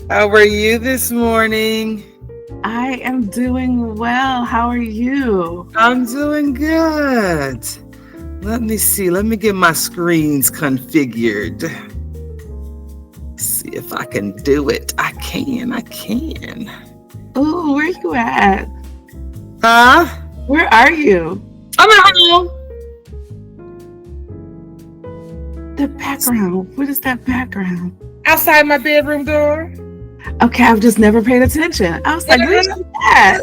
How are you this morning? I am doing well. How are you? I'm doing good. Let me see. Let me get my screens configured. See if I can do it. I can. I can. Oh, where you at? Huh? Where are you? I'm at home. The background. What is that background? Outside my bedroom door. Okay, I've just never paid attention. I was like, where's she at?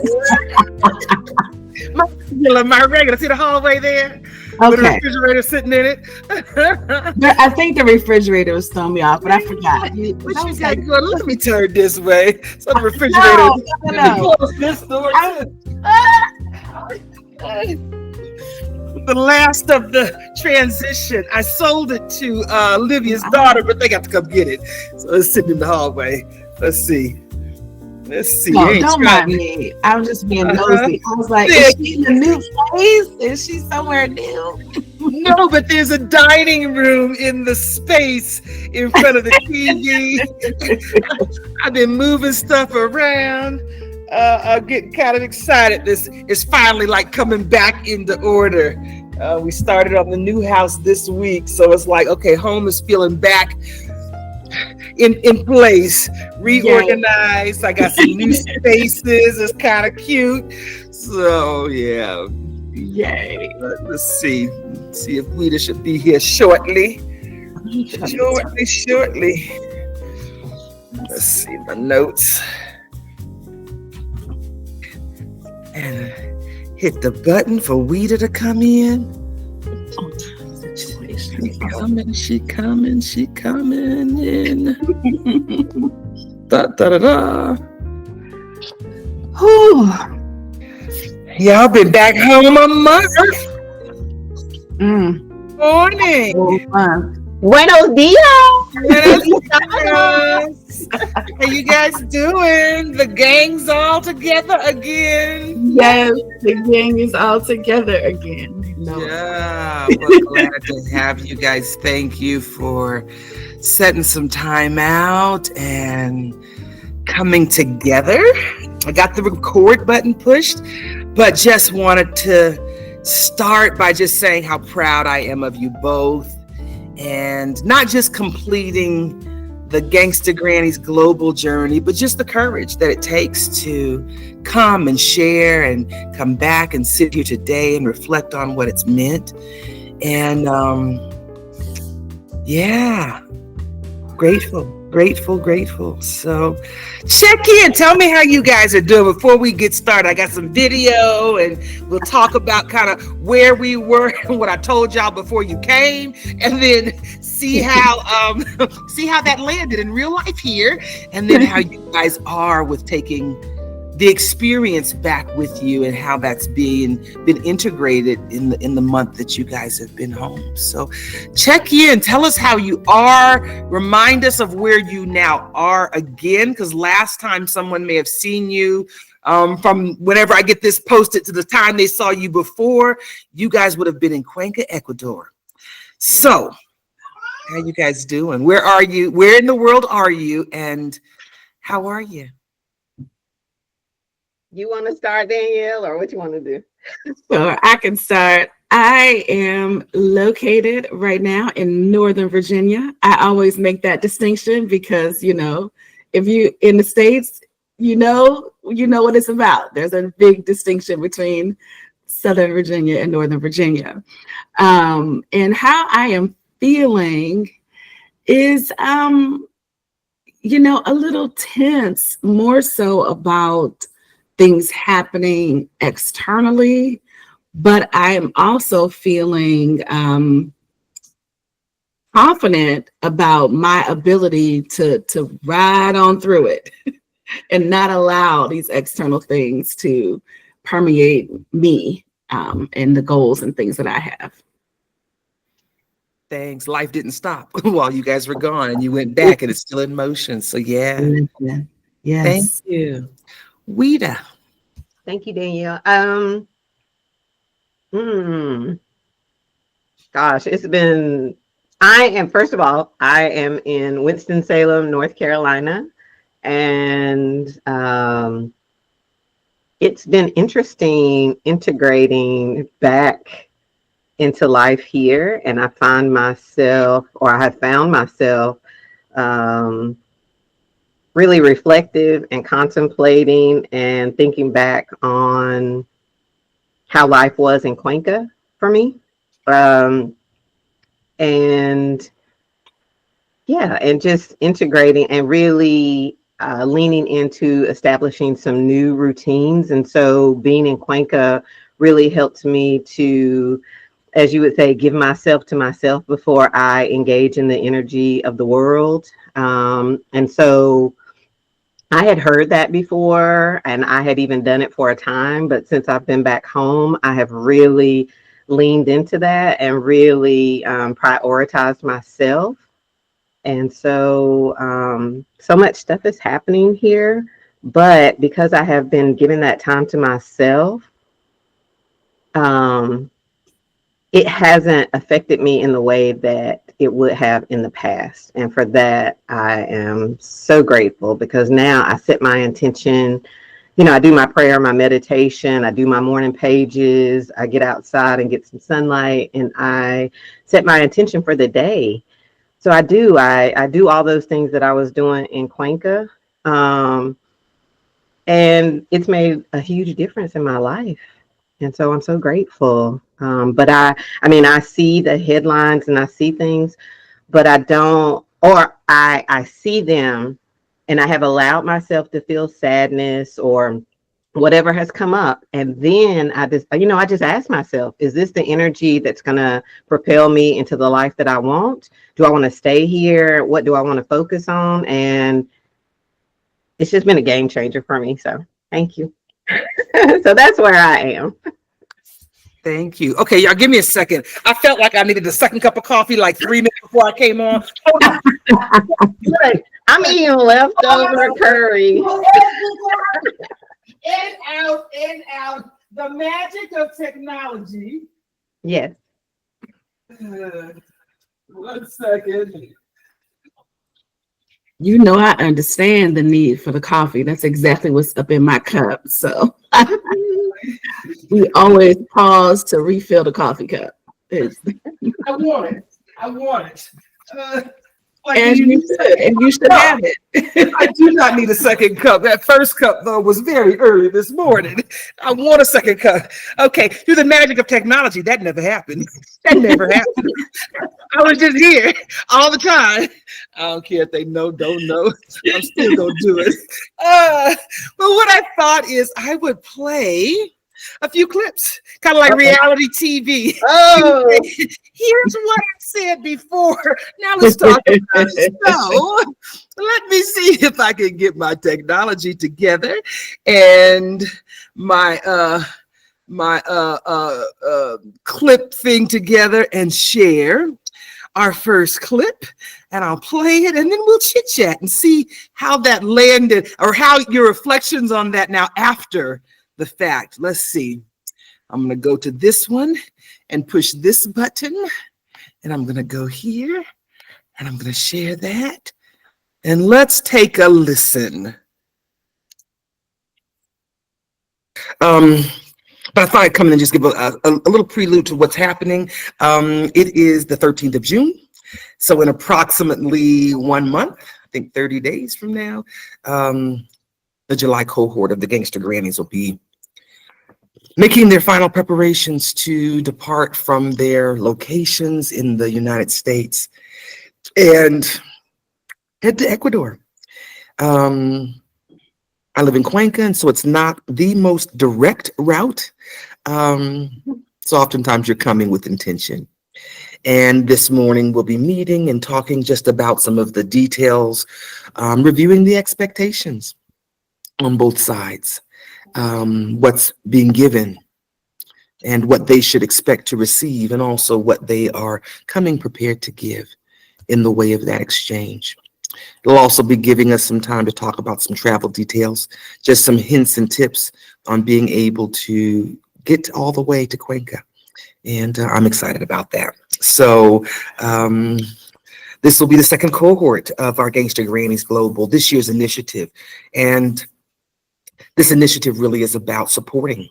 My regular. See the hallway there? With a Okay. refrigerator sitting in it. I think the refrigerator was throwing me off, but I forgot. What I you was got like, going? Let me turn this way. So the refrigerator. no, no, Let me no. close this door I, too. The last of the transition. I sold it to Livia's daughter, but they got to come get it. So it's sitting in the hallway. Let's see. Let's see. no, Ain't don't trying. mind me. I was just being Uh-huh. nosy. I was like, Yeah. is she in a new place? Is she somewhere new? No, but there's a dining room in the space in front of the TV. I've been moving stuff around. I'm getting kind of excited. This is finally like coming back into order. We started on the new house this week, so it's like, okay, home is feeling back in place, reorganized. I got some new spaces. It's kind of cute. So yeah, Yay. let's see. See if Ouida should be here shortly. Shortly. Let's see my notes. And hit the button for Ouida to come in. She coming in. Da da da da. Whew. Y'all been back home a month. Mm. Morning. Buenos dias. How you guys doing? The gang's all together again. Yes, the gang is all together again. No. Yeah, well, glad to have you guys. Thank you for setting some time out and coming together. I got the record button pushed, but just wanted to start by just saying how proud I am of you both, and not just completing the Gangsta Grannies Global journey, but just the courage that it takes to come and share and come back and sit here today and reflect on what it's meant. And yeah, grateful. So check in. Tell me how you guys are doing before we get started. I got some video and we'll talk about kind of where we were and what I told y'all before you came, and then see how that landed in real life here, and then how you guys are with taking the experience back with you and how that's been integrated in the month that you guys have been home. So check in, tell us how you are, remind us of where you now are again, because last time someone may have seen you from whenever I get this posted to the time they saw you before, you guys would have been in Cuenca, Ecuador. So how you guys doing? Where are you? Where in the world are you? And how are you? You want to start, Danielle, or what you want to do? So I can start. I am located right now in Northern Virginia. I always make that distinction because, if you in the States, you know what it's about. There's a big distinction between Southern Virginia and Northern Virginia. And how I am feeling is, a little tense, more so about things happening externally, but I am also feeling confident about my ability to ride on through it and not allow these external things to permeate me and the goals and things that I have. Thanks. Life didn't stop while you guys were gone, and you went back, and it's still in motion. So yeah, Yes. Thank you, Ouida. Thank you, Danielle. Gosh, it's been. First of all, I am in Winston-Salem, North Carolina, And it's been interesting integrating back into life here. And I find myself, or I have found myself, really reflective and contemplating and thinking back on how life was in Cuenca for me. And yeah, and just integrating and really leaning into establishing some new routines. And so being in Cuenca really helped me to, as you would say, give myself to myself before I engage in the energy of the world. And so I had heard that before, and I had even done it for a time. But since I've been back home, I have really leaned into that and really prioritized myself. And so, so much stuff is happening here. But because I have been giving that time to myself, it hasn't affected me in the way that it would have in the past. And for that, I am so grateful, because now I set my intention. You know, I do my prayer, my meditation, I do my morning pages, I get outside and get some sunlight, and I set my intention for the day. So I do all those things that I was doing in Cuenca. And it's made a huge difference in my life. And so I'm so grateful. But I mean, I see the headlines and I see things, but I don't, or I see them and I have allowed myself to feel sadness or whatever has come up. And then I just ask myself, is this the energy that's going to propel me into the life that I want? Do I want to stay here? What do I want to focus on? And it's just been a game changer for me. So thank you. So that's where I am. Thank you. Okay, y'all, give me a second. I felt like I needed a second cup of coffee like 3 minutes before I came on. Hold on. Look, I'm eating leftover curry. In, out, in, out. The magic of technology. Yes. 1 second. You know, I understand the need for the coffee. That's exactly what's up in my cup. So we always pause to refill the coffee cup. I want it. I want it. And you should have it. I do not need a second cup. That first cup, though, was very early this morning. I want a second cup. Okay, through the magic of technology, that never happened. That never happened. I was just here all the time. I don't care if they know, don't know. I'm still going to do it. But what I thought is I would play a few clips, kind of like reality TV. Oh, Here's what I said before. Now let's talk about it. So let me see if I can get my technology together and my clip thing together and share our first clip, and I'll play it, and then we'll chit chat and see how that landed, or how your reflections on that now after the fact. Let's see. I'm going to go to this one and push this button, and I'm going to go here, and I'm going to share that, and let's take a listen. But I thought I'd come in and just give a little prelude to what's happening. It is the 13th of June. So in approximately 1 month, I think 30 days from now, the July cohort of the Gangsta Grannies will be making their final preparations to depart from their locations in the United States and head to Ecuador. I live in Cuenca, and so it's not the most direct route. So oftentimes you're coming with intention. And this morning we'll be meeting and talking just about some of the details, reviewing the expectations on both sides, what's being given and what they should expect to receive, and also what they are coming prepared to give in the way of that exchange. It'll also be giving us some time to talk about some travel details, just some hints and tips on being able to get all the way to Cuenca. And I'm excited about that. So This will be the second cohort of our Gangsta Grannies Global, this year's initiative. And this initiative really is about supporting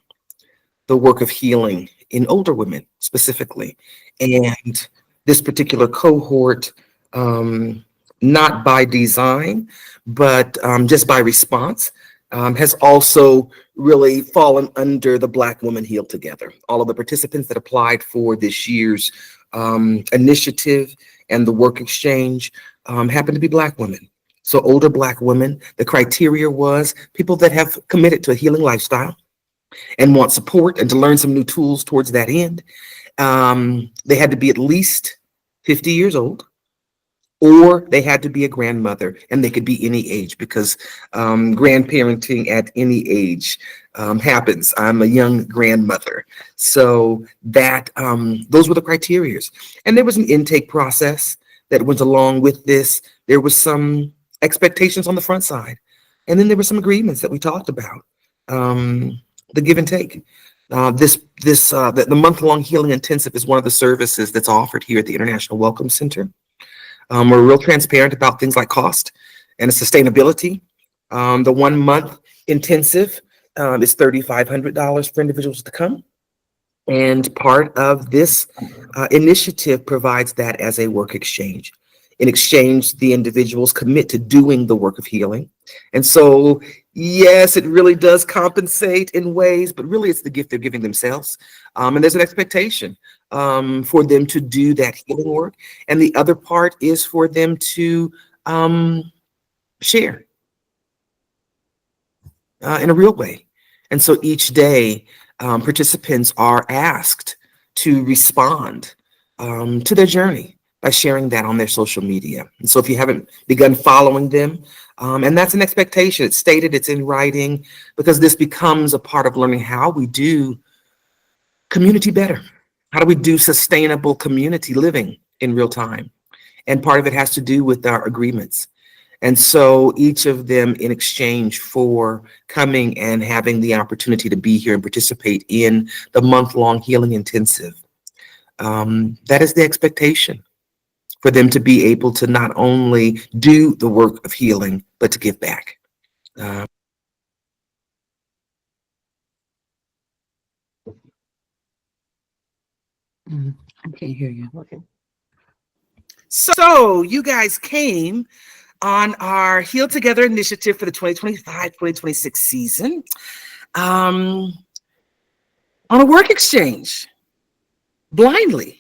the work of healing in older women specifically. And this particular cohort, not by design, but just by response, has also really fallen under the Black Women Heal Together. All of the participants that applied for this year's initiative and the work exchange happen to be Black women. So older Black women, the criteria was people that have committed to a healing lifestyle and want support and to learn some new tools towards that end. They had to be at least 50 years old, or they had to be a grandmother, and they could be any age, because grandparenting at any age happens. I'm a young grandmother. So that those were the criteria. And there was an intake process that went along with this. There was some expectations on the front side. And then there were some agreements that we talked about, the give and take. The month-long healing intensive is one of the services that's offered here at the International Welcome Center. We're real transparent about things like cost and sustainability. The 1 month intensive is $3,500 for individuals to come. And part of this initiative provides that as a work exchange. In exchange, the individuals commit to doing the work of healing. And so, yes, it really does compensate in ways, but really it's the gift they're giving themselves. And there's an expectation for them to do that healing work. And the other part is for them to share in a real way. And so each day, participants are asked to respond to their journey by sharing that on their social media. And so if you haven't begun following them, and that's an expectation, it's stated, it's in writing, because this becomes a part of learning how we do community better. How do we do sustainable community living in real time? And part of it has to do with our agreements. And so each of them, in exchange for coming and having the opportunity to be here and participate in the month-long healing intensive, that is the expectation, for them to be able to not only do the work of healing, but to give back. I can't hear you. Okay. So you guys came on our Heal Together initiative for the 2025-2026 season on a work exchange, blindly.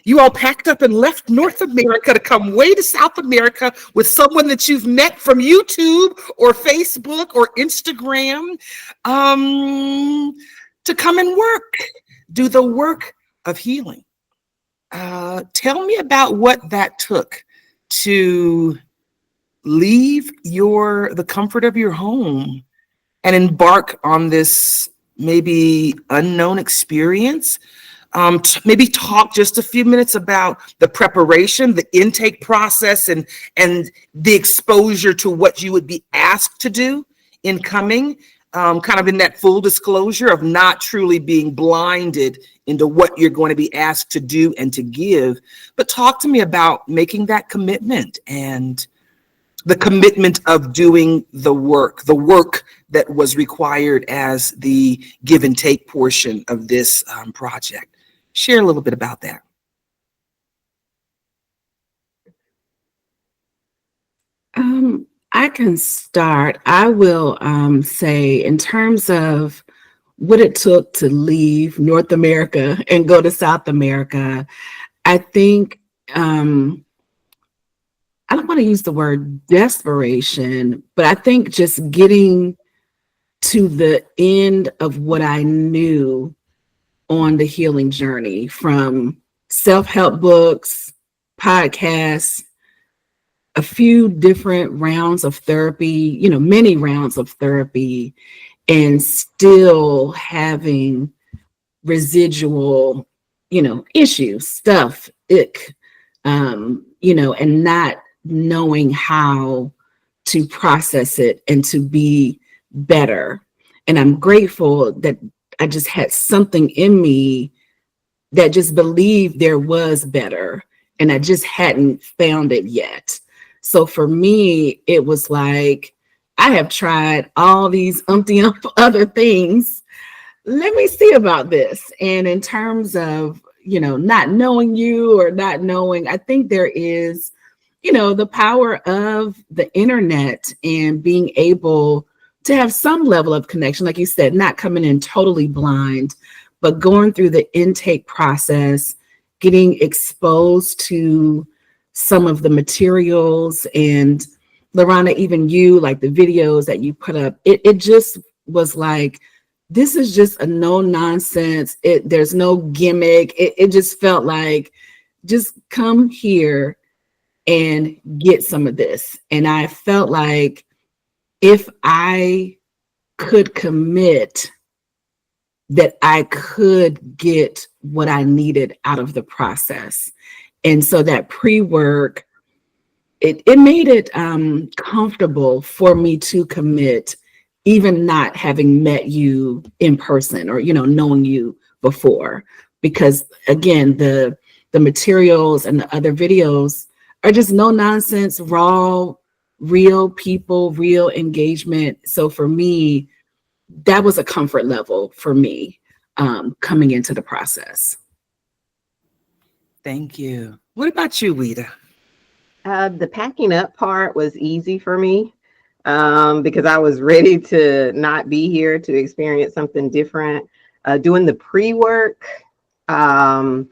You all packed up and left North America to come way to South America with someone that you've met from YouTube or Facebook or Instagram to come and do the work of healing. Tell me about what that took to leave the comfort of your home and embark on this maybe unknown experience. Maybe talk just a few minutes about the preparation, the intake process, and the exposure to what you would be asked to do in coming, kind of in that full disclosure of not truly being blinded into what you're going to be asked to do and to give. But talk to me about making that commitment and the commitment of doing the work that was required as the give and take portion of this project. Share a little bit about that. I can start. I will say, in terms of what it took to leave North America and go to South America, I think, I don't want to use the word desperation, but I think just getting to the end of what I knew on the healing journey, from self-help books, podcasts, a few different rounds of therapy, many rounds of therapy, and still having residual, issues, stuff, ick, and not knowing how to process it and to be better. And I'm grateful that I just had something in me that just believed there was better. and I just hadn't found it yet. So for me, it was like, I have tried all these umpty other things. Let me see about this. And in terms of, not knowing you or not knowing, I think there is, the power of the internet and being able to have some level of connection, like you said, not coming in totally blind, but going through the intake process, getting exposed to some of the materials. And LaRahna, even you, like the videos that you put up, it just was like, this is just a no nonsense. There's no gimmick. It just felt like, just come here and get some of this. And I felt like if I could commit, that I could get what I needed out of the process. And so that pre-work, it made it comfortable for me to commit, even not having met you in person or, knowing you before. Because again, the materials and the other videos are just no nonsense, raw, real people, real engagement. So for me, that was a comfort level for me coming into the process. Thank you. What about you, Ouida? The packing up part was easy for me because I was ready to not be here to experience something different. Doing the pre-work helped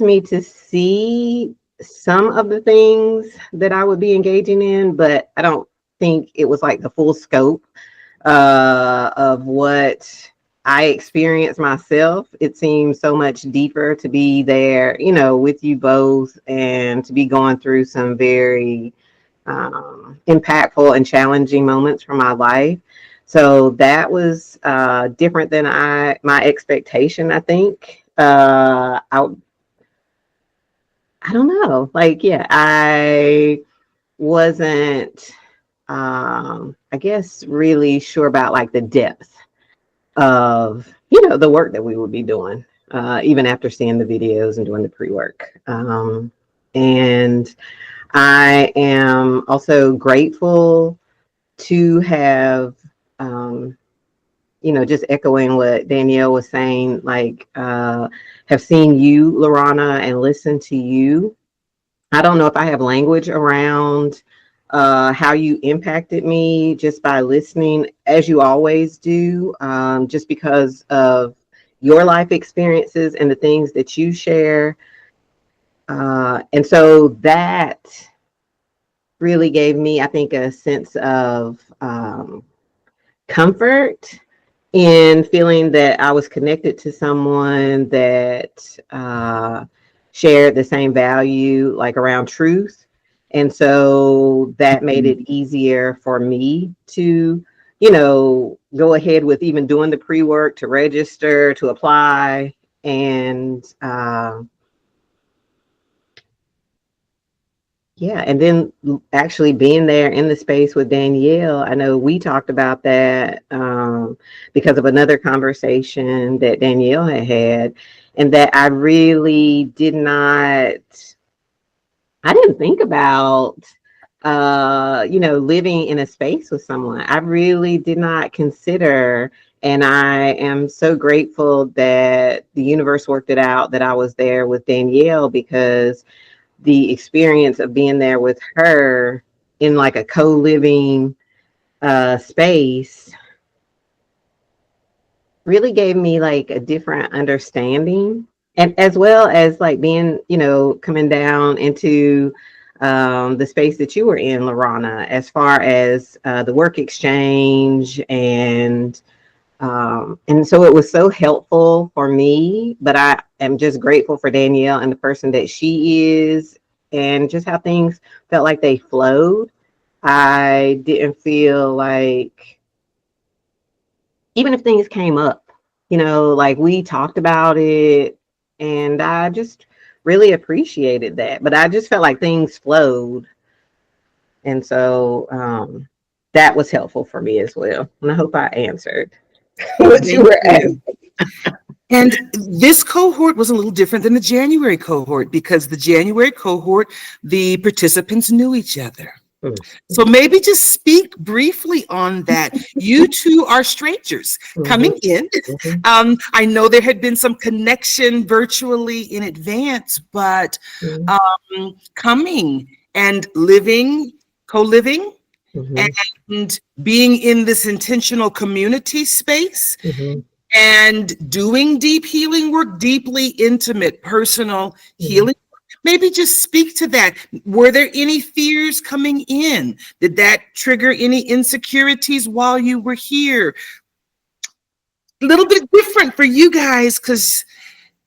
me to see some of the things that I would be engaging in, but I don't think it was like the full scope of what I experienced myself. It seems so much deeper to be there, with you both and to be going through some very impactful and challenging moments from my life. So that was different than my expectation, I think. I don't know. Like, yeah, I wasn't, I guess, really sure about like the depth of, the work that we would be doing, even after seeing the videos and doing the pre-work. And I am also grateful to have, just echoing what Danielle was saying, like, have seen you, LaRahna, and listened to you. I don't know if I have language around how you impacted me just by listening, as you always do, just because of your life experiences and the things that you share. And so that really gave me, I think, a sense of comfort in feeling that I was connected to someone that shared the same value, like around truth. And so that made it easier for me to, go ahead with even doing the pre-work, to register, to apply. And yeah, and then actually being there in the space with Danielle, I know we talked about that because of another conversation that Danielle had, and that I really I didn't think about, living in a space with someone. I really did not consider, and I am so grateful that the universe worked it out that I was there with Danielle, because the experience of being there with her in like a co-living space really gave me like a different understanding, and as well as like being, coming down into the space that you were in, LaRahna, as far as the work exchange. And so it was so helpful for me, but I am just grateful for Danielle and the person that she is, and just how things felt like they flowed. I didn't feel like, even if things came up, like we talked about it, and I just really appreciated that. But I just felt like things flowed. And so that was helpful for me as well. And I hope I answered what you Thank were you. asking. And this cohort was a little different than the January cohort because the January cohort, the participants knew each other. So maybe just speak briefly on that. You two are strangers coming in. I know there had been some connection virtually in advance, but coming and living, co-living, and being in this intentional community space and doing deep healing work, deeply intimate, personal healing. Maybe just speak to that. Were there any fears coming in? Did that trigger any insecurities while you were here? A little bit different for you guys because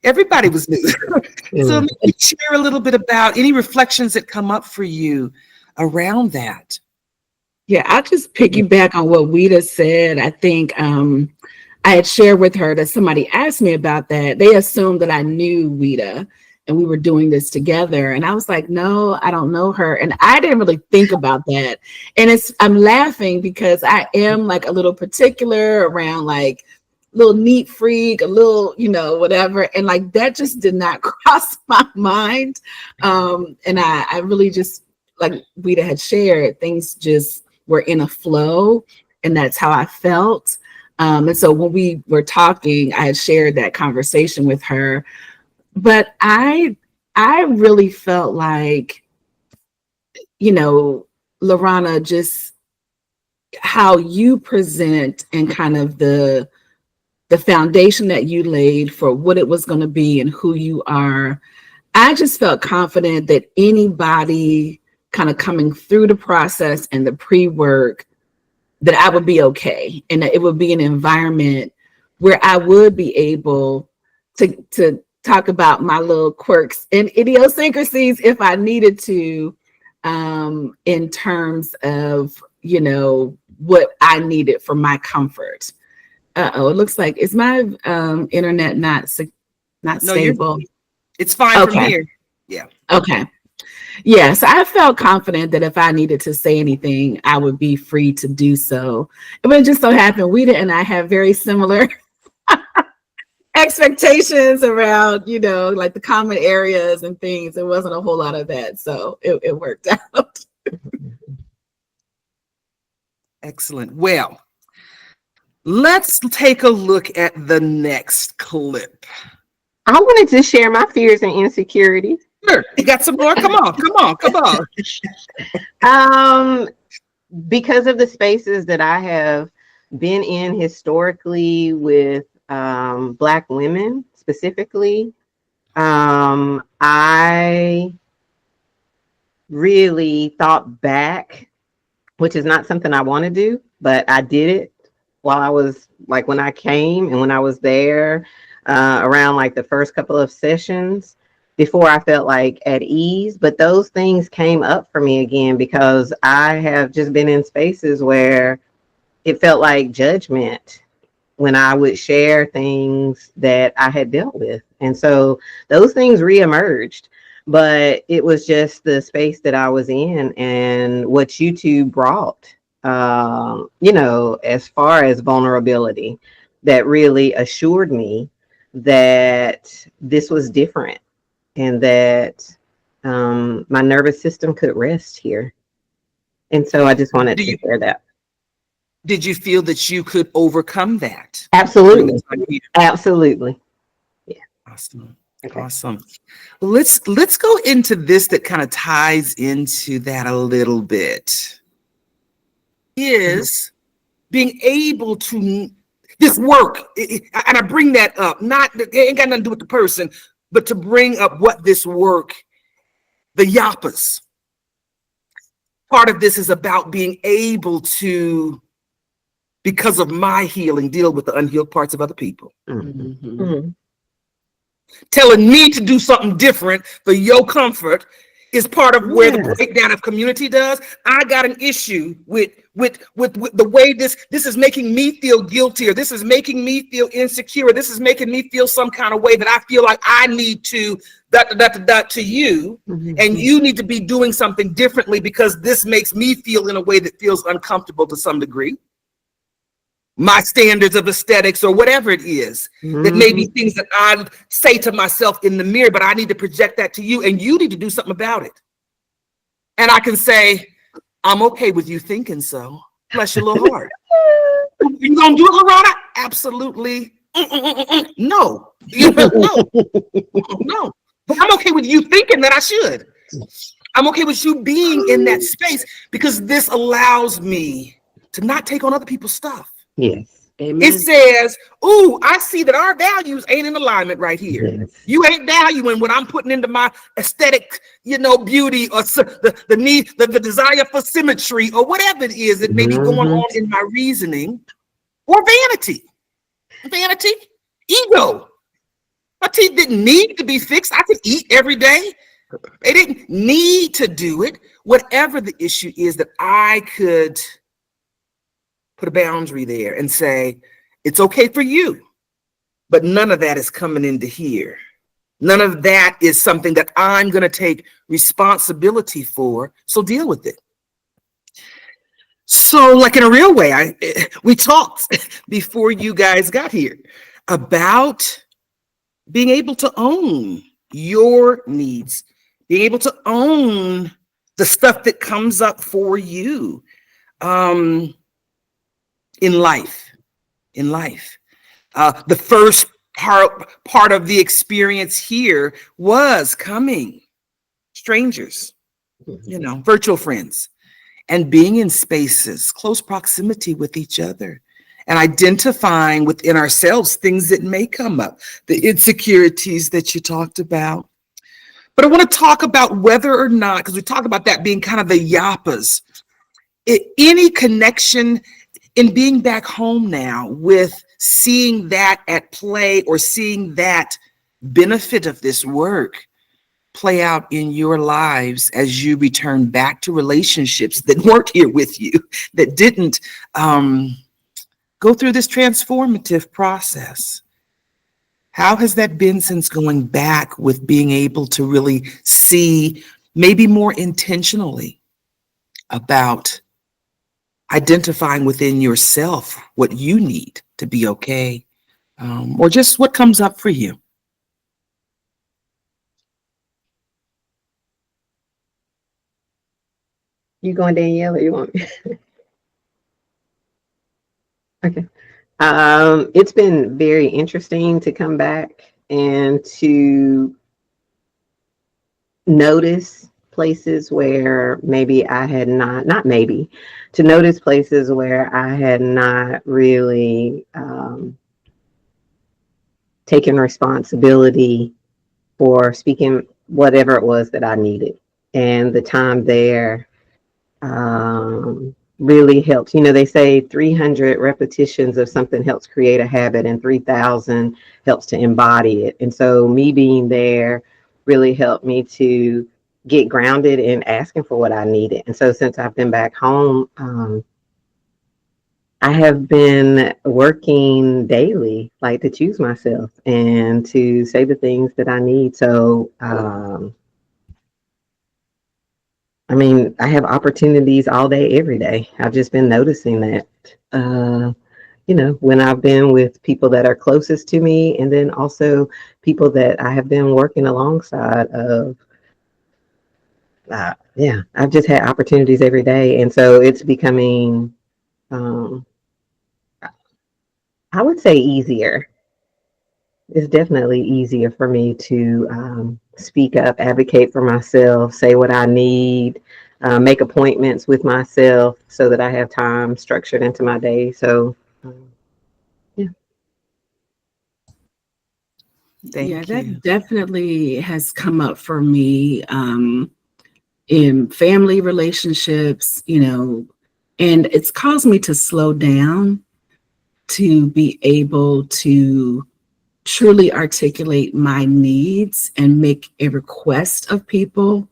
everybody was new. So maybe share a little bit about any reflections that come up for you around that. Yeah, I'll just piggyback on what Ouida said. I think I had shared with her that somebody asked me about that. They assumed that I knew Ouida and we were doing this together. And I was like, no, I don't know her. And I didn't really think about that. And I'm laughing because I am like a little particular around like little neat freak, a little, whatever. And like that just did not cross my mind. And I really just, like Ouida had shared, things just were in a flow. And that's how I felt. And so when we were talking, I had shared that conversation with her. But I really felt like, LaRahna, just how you present and kind of the foundation that you laid for what it was going to be and who you are. I just felt confident that anybody kind of coming through the process and the pre-work, that I would be okay. And that it would be an environment where I would be able to talk about my little quirks and idiosyncrasies if I needed to, in terms of, what I needed for my comfort. It looks like, is my internet not stable? It's fine from here. Yeah. Okay. Yeah, so I felt confident that if I needed to say anything, I would be free to do so. But it just so happened, Ouida and I have very similar expectations around, like the common areas and things. There wasn't a whole lot of that. So it worked out. Excellent. Well, let's take a look at the next clip. I wanted to share my fears and insecurities. Sure. You got some more? Come on. Because of the spaces that I have been in historically with Black women specifically, I really thought back, which is not something I want to do, but I did it while I was like when I came and when I was there around like the first couple of sessions before I felt like at ease. But those things came up for me again because I have just been in spaces where it felt like judgment when I would share things that I had dealt with. And so those things reemerged, but it was just the space that I was in and what you two brought, as far as vulnerability, that really assured me that this was different and that my nervous system could rest here. And so I just wanted to share that. Did you feel that you could overcome that? Absolutely. Absolutely. Yeah. Awesome. Okay. Awesome. Let's go into this that kind of ties into that a little bit. Is being able to this work, and I bring that up, it ain't got nothing to do with the person, but to bring up what this work, the yappas. Part of this is about being able to, because of my healing, deal with the unhealed parts of other people. Mm-hmm. Mm-hmm. Telling me to do something different for your comfort is part of where the breakdown of community does. I got an issue with the way this is making me feel guilty, or this is making me feel insecure, or this is making me feel some kind of way that I feel like I need to to you, and you need to be doing something differently because this makes me feel in a way that feels uncomfortable to some degree. my standards of aesthetics or whatever it is, that may be things that I say to myself in the mirror, but I need to project that to you and you need to do something about it. And I can say, I'm okay with you thinking so. Bless your little heart. You gonna do it, LaRahna? Absolutely. No. No. But I'm okay with you thinking that I should. I'm okay with you being in that space because this allows me to not take on other people's stuff. Yes. Amen. It says, ooh, I see that our values ain't in alignment right here. Yes. You ain't valuing what I'm putting into my aesthetic, beauty or the need, the desire for symmetry or whatever it is that may be going on in my reasoning, or vanity, ego. My teeth didn't need to be fixed. I could eat every day. They didn't need to do it. Whatever the issue is, that I could put a boundary there and say, it's okay for you, but none of that is coming into here. None of that is something that I'm going to take responsibility for. So deal with it. So like in a real way, we talked before you guys got here about being able to own your needs, being able to own the stuff that comes up for you in life. The first part of the experience here was coming strangers, virtual friends, and being in spaces, close proximity with each other, and identifying within ourselves things that may come up, the insecurities that you talked about. But I want to talk about whether or not, because we talk about that being kind of the yappas, any connection in being back home now with seeing that at play or seeing that benefit of this work play out in your lives as you return back to relationships that weren't here with you, that didn't go through this transformative process. How has that been since going back with being able to really see maybe more intentionally about identifying within yourself what you need to be okay, or just what comes up for you? You going, Danielle, or you want me? Okay. It's been very interesting to come back and to notice places where maybe I had not maybe, to notice places where I had not really taken responsibility for speaking whatever it was that I needed. And the time there really helps. They say 300 repetitions of something helps create a habit and 3,000 helps to embody it. And so me being there really helped me to get grounded in asking for what I needed. And so since I've been back home, I have been working daily, like to choose myself and to say the things that I need. So, I have opportunities all day, every day. I've just been noticing that, when I've been with people that are closest to me, and then also people that I have been working alongside of. I've just had opportunities every day. And so it's becoming, I would say, easier. It's definitely easier for me to speak up, advocate for myself, say what I need, make appointments with myself so that I have time structured into my day. So, yeah. Thank you. That definitely has come up for me in family relationships, and it's caused me to slow down to be able to truly articulate my needs and make a request of people,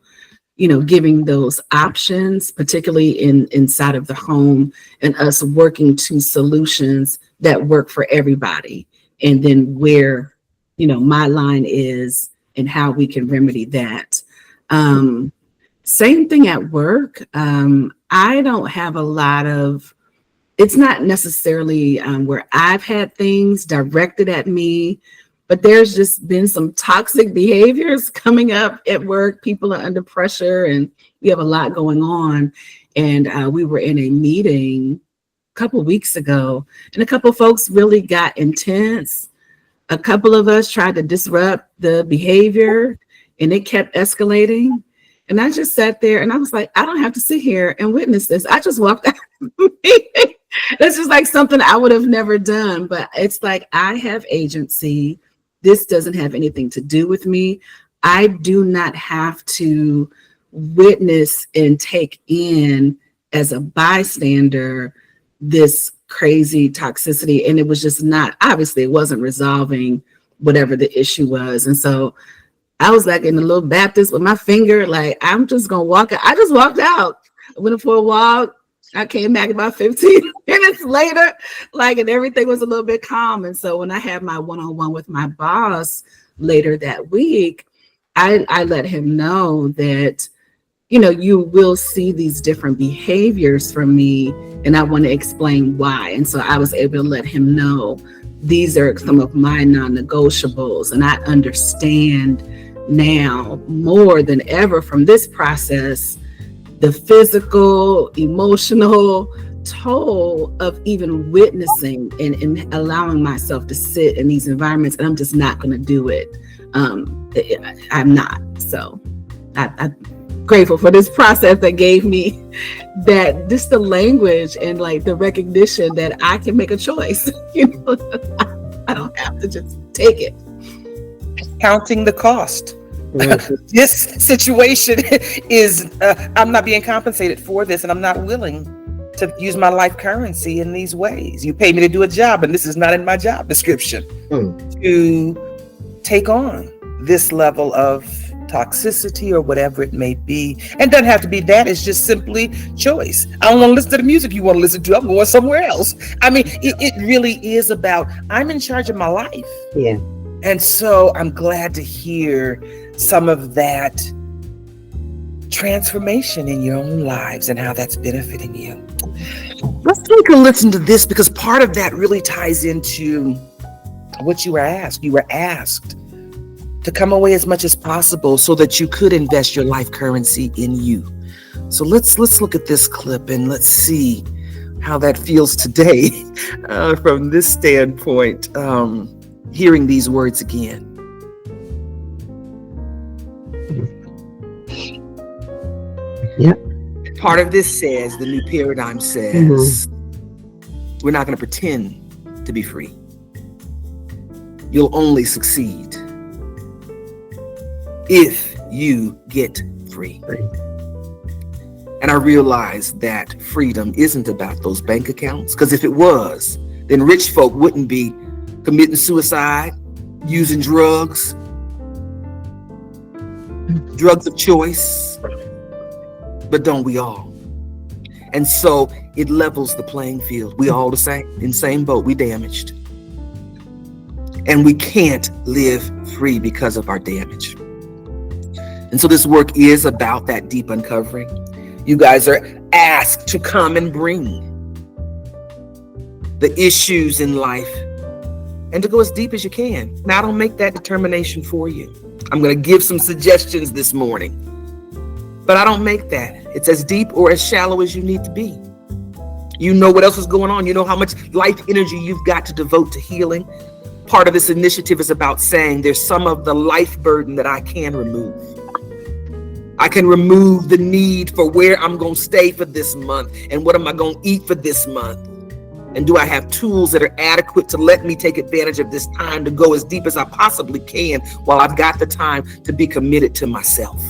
giving those options, particularly inside of the home, and us working to solutions that work for everybody. And then where, my line is and how we can remedy that. Same thing at work. I don't have a lot of it's not necessarily where I've had things directed at me, but there's just been some toxic behaviors coming up at work. People are under pressure and we have a lot going on. And we were in a meeting a couple weeks ago, and a couple folks really got intense. A couple of us tried to disrupt the behavior, and it kept escalating. And I just sat there and I was like, I don't have to sit here and witness this. I just walked out of the meeting. That's just like something I would have never done. But it's like, I have agency. This doesn't have anything to do with me. I do not have to witness and take in as a bystander this crazy toxicity. And it was just not, obviously it wasn't resolving whatever the issue was. And so I was like in a little Baptist with my finger, like, I'm just gonna walk out. I just walked out. I went for a walk. I came back about 15 minutes later, like, and everything was a little bit calm. And so when I had my one-on-one with my boss later that week, I let him know that, you know, you will see these different behaviors from me, and I want to explain why. And so I was able to let him know these are some of my non-negotiables. And I understand now more than ever from this process the physical, emotional toll of even witnessing and allowing myself to sit in these environments. And I'm just not going to do it. I'm not. So I'm grateful for this process that gave me that, just the language and like the recognition that I can make a choice. You know, I don't have to just take it. Counting the cost. This situation is, I'm not being compensated for this, and I'm not willing to use my life currency in these ways. You pay me to do a job, and this is not in my job description to take on this level of toxicity or whatever it may be. And it doesn't have to be that. It's just simply choice. I don't want to listen to the music you want to listen to. I'm going somewhere else. I mean, it really is about, I'm in charge of my life. Yeah. And so I'm glad to hear some of that transformation in your own lives and how that's benefiting you. Let's take a listen to this, because part of that really ties into what you were asked. You were asked to come away as much as possible so that you could invest your life currency in you. So let's look at this clip and let's see how that feels today from this standpoint, hearing these words again. Yep. Part of this says, the new paradigm says, we're not going to pretend to be free. You'll only succeed if you get free. And I realized that freedom isn't about those bank accounts, because if it was, then rich folk wouldn't be committing suicide, using drugs of choice, but don't we all? And so it levels the playing field. We all the same, in the same boat. We damaged. And we can't live free because of our damage. And so this work is about that deep uncovering. You guys are asked to come and bring the issues in life and to go as deep as you can. Now, I don't make that determination for you. I'm going to give some suggestions this morning, but I don't make that. It's as deep or as shallow as you need to be. You know what else is going on. You know how much life energy you've got to devote to healing. Part of this initiative is about saying there's some of the life burden that I can remove. I can remove the need for where I'm going to stay for this month and what am I going to eat for this month. And do I have tools that are adequate to let me take advantage of this time to go as deep as I possibly can while I've got the time to be committed to myself.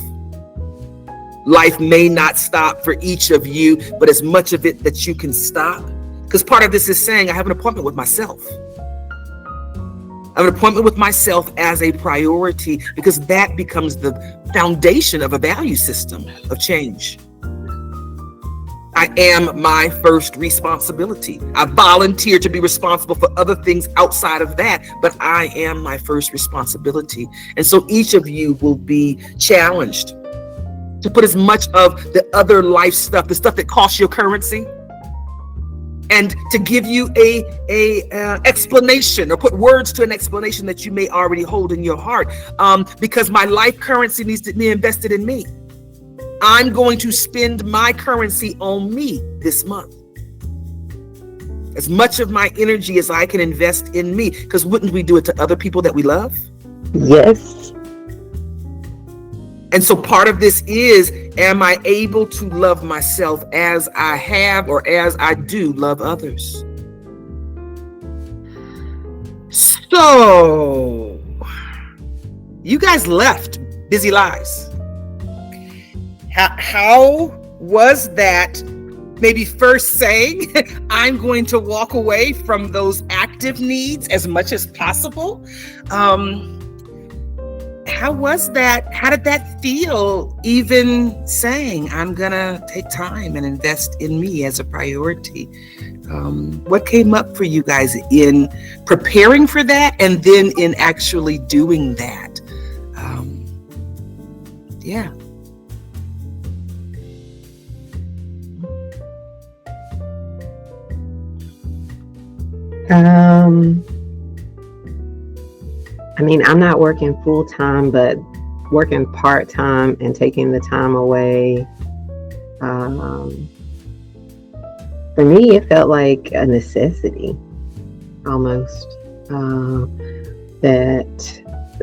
Life may not stop for each of you, but as much of it that you can stop. Because part of this is saying I have an appointment with myself. I have an appointment with myself as a priority, because that becomes the foundation of a value system of change. I am my first responsibility. I volunteer to be responsible for other things outside of that, but I am my first responsibility. And so each of you will be challenged to put as much of the other life stuff, the stuff that costs your currency, and to give you a explanation, or put words to an explanation that you may already hold in your heart, because my life currency needs to be invested in me. I'm going to spend my currency on me this month. As much of my energy as I can invest in me, because wouldn't we do it to other people that we love? Yes. And so part of this is, am I able to love myself as I have, or as I do love others? So, you guys left Busy Lives. How was that? Maybe first saying, I'm going to walk away from those active needs as much as possible. How was that? How did that feel, even saying, I'm going to take time and invest in me as a priority? What came up for you guys in preparing for that, and then in actually doing that? Yeah. I mean, I'm not working full time, but working part time and taking the time away. For me, it felt like a necessity, almost. That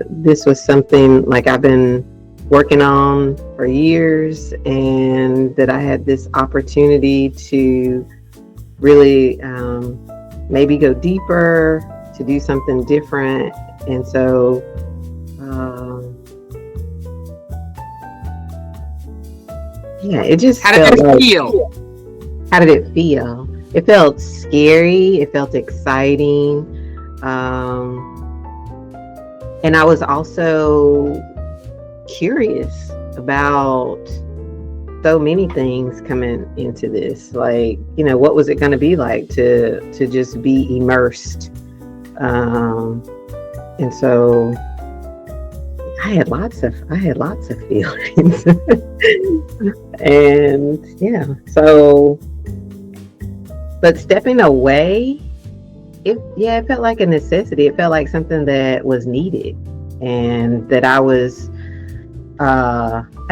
this was something like I've been working on for years, and that I had this opportunity to really maybe go deeper, to do something different. And so yeah, it just How did it feel? How did it feel? It felt scary. It felt exciting. And I was also curious about so many things coming into this. Like, you know, what was it going to be like to just be immersed? And so I had lots of feelings. And yeah, so, but stepping away, it felt like a necessity. It felt like something that was needed, and that I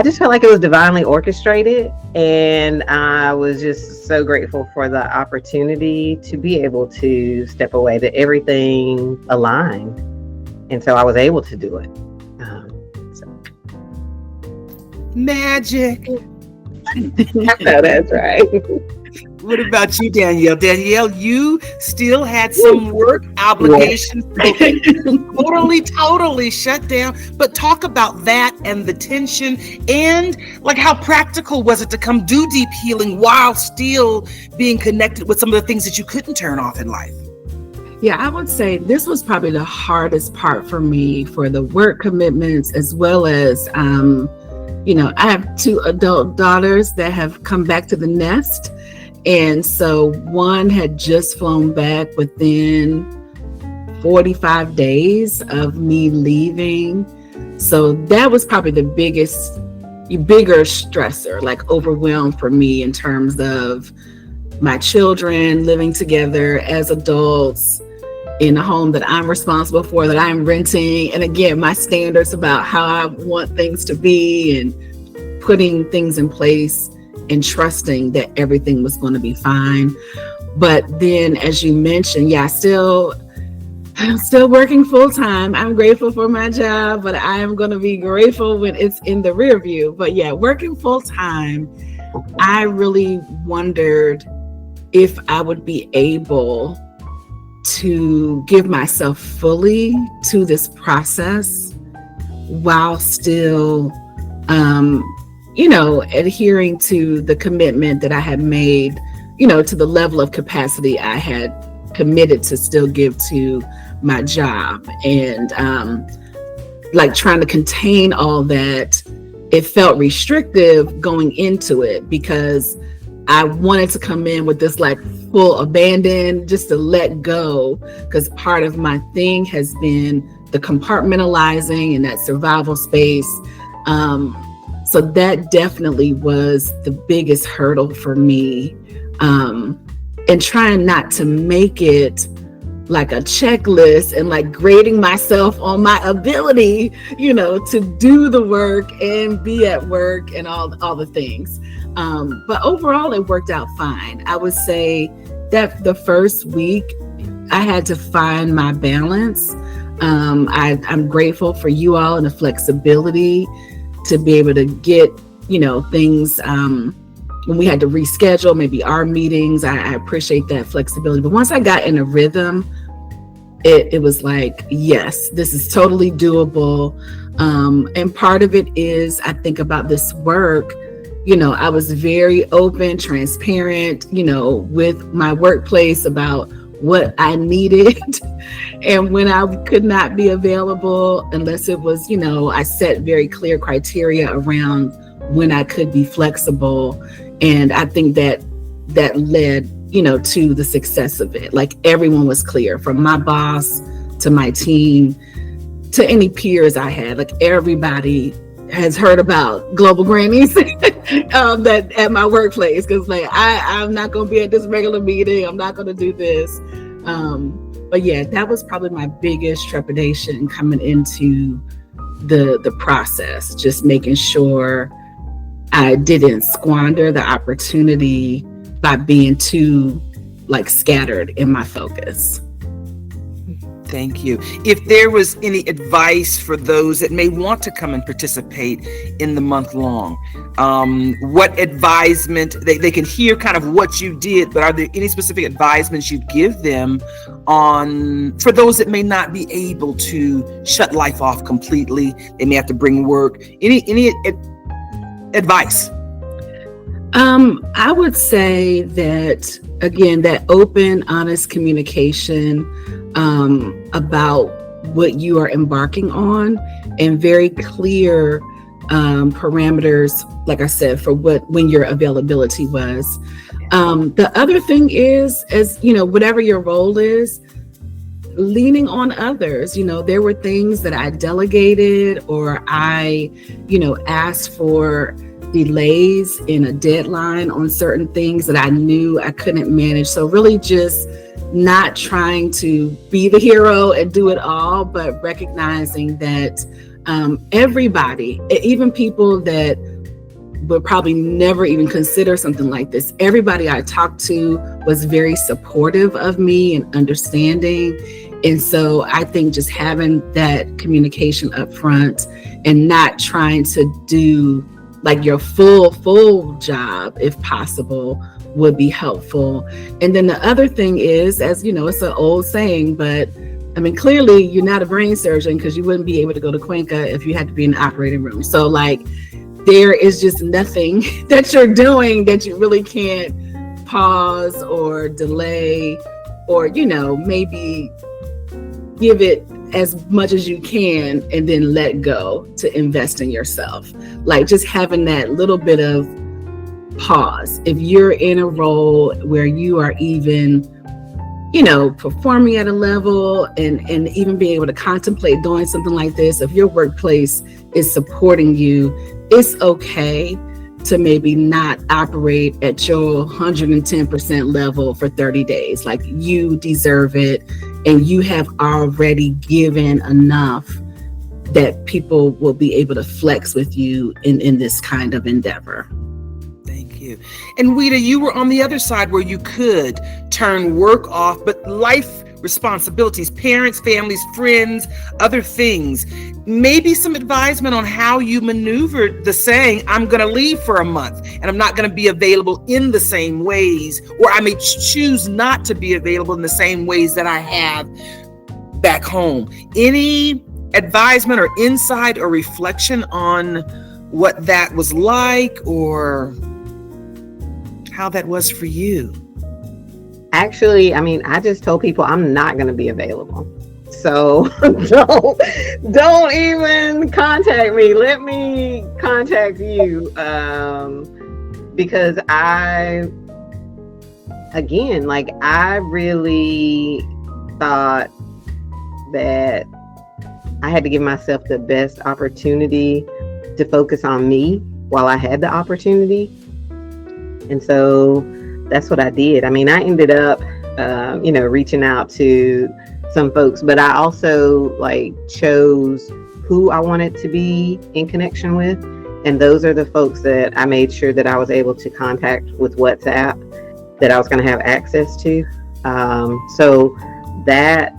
just felt like it was divinely orchestrated. And I was just so grateful for the opportunity to be able to step away, that everything aligned. And so I was able to do it. Magic. I know that's right. What about you, Danielle? Danielle, you still had some work obligations. Totally shut down. But talk about that and the tension, and like how practical was it to come do deep healing while still being connected with some of the things that you couldn't turn off in life? Yeah, I would say this was probably the hardest part for me, for the work commitments, as well as, I have 2 adult daughters that have come back to the nest. And so one had just flown back within 45 days of me leaving. So that was probably the bigger stressor, like overwhelm for me, in terms of my children living together as adults in a home that I'm responsible for, that I'm renting. And again, my standards about how I want things to be, and putting things in place and trusting that everything was going to be fine. But then, as you mentioned, I'm still working full time. I'm grateful for my job, but I am going to be grateful when it's in the rear view. But yeah, working full time, I really wondered if I would be able to give myself fully to this process while still, adhering to the commitment that I had made, to the level of capacity I had committed to still give to my job. And like trying to contain all that, it felt restrictive going into it, because I wanted to come in with this like full abandon, just to let go, because part of my thing has been the compartmentalizing and that survival space. So that definitely was the biggest hurdle for me. and trying not to make it like a checklist and like grading myself on my ability, to do the work and be at work and all the things. But overall, it worked out fine. I would say that the first week I had to find my balance. I'm grateful for you all and the flexibility to be able to get, things, when we had to reschedule maybe our meetings. I appreciate that flexibility. But once I got in a rhythm, it was like, yes, this is totally doable. And part of it is, I think about this work, I was very open, transparent, with my workplace about what I needed and when I could not be available unless it was, I set very clear criteria around when I could be flexible. And I think that led, to the success of it. Like everyone was clear, from my boss to my team to any peers I had. Like everybody has heard about Global Grannies that at my workplace, because like I'm not going to be at this regular meeting. I'm not going to do this. But yeah, that was probably my biggest trepidation coming into the process, just making sure I didn't squander the opportunity by being too scattered in my focus. Thank you. If there was any advice for those that may want to come and participate in the month long, what advisement, they can hear kind of what you did, but are there any specific advisements you'd give them for those that may not be able to shut life off completely? They may have to bring work. Any advice? I would say that, again, that open, honest communication about what you are embarking on, and very clear parameters, like I said, for when your availability was. The other thing is, as whatever your role is, leaning on others. There were things that I delegated, or I, asked for delays in a deadline on certain things that I knew I couldn't manage. So really just not trying to be the hero and do it all, but recognizing that everybody, even people that would probably never even consider something like this, everybody I talked to was very supportive of me and understanding. And so I think just having that communication up front and not trying to do like your full job, if possible, would be helpful. And then the other thing is, as it's an old saying, but I mean, clearly you're not a brain surgeon, because you wouldn't be able to go to Cuenca if you had to be in the operating room. So like, there is just nothing that you're doing that you really can't pause or delay, or, maybe give it as much as you can and then let go to invest in yourself. Like just having that little bit of pause. If you're in a role where you are even, performing at a level and even being able to contemplate doing something like this, if your workplace is supporting you, it's okay to maybe not operate at your 110% level for 30 days. Like you deserve it, and you have already given enough that people will be able to flex with you in this kind of endeavor. Thank you. And Ouida, you were on the other side where you could turn work off, but life responsibilities, parents, families, friends, other things. Maybe some advisement on how you maneuvered the saying, I'm going to leave for a month and I'm not going to be available in the same ways, or I may choose not to be available in the same ways that I have back home. Any advisement or insight or reflection on what that was like, or how that was for you? Actually, I just told people I'm not going to be available. So don't even contact me. Let me contact you. Because I really thought that I had to give myself the best opportunity to focus on me while I had the opportunity. And so that's what I did. I mean, I ended up, reaching out to some folks, but I also like chose who I wanted to be in connection with. And those are the folks that I made sure that I was able to contact with WhatsApp, that I was going to have access to. So that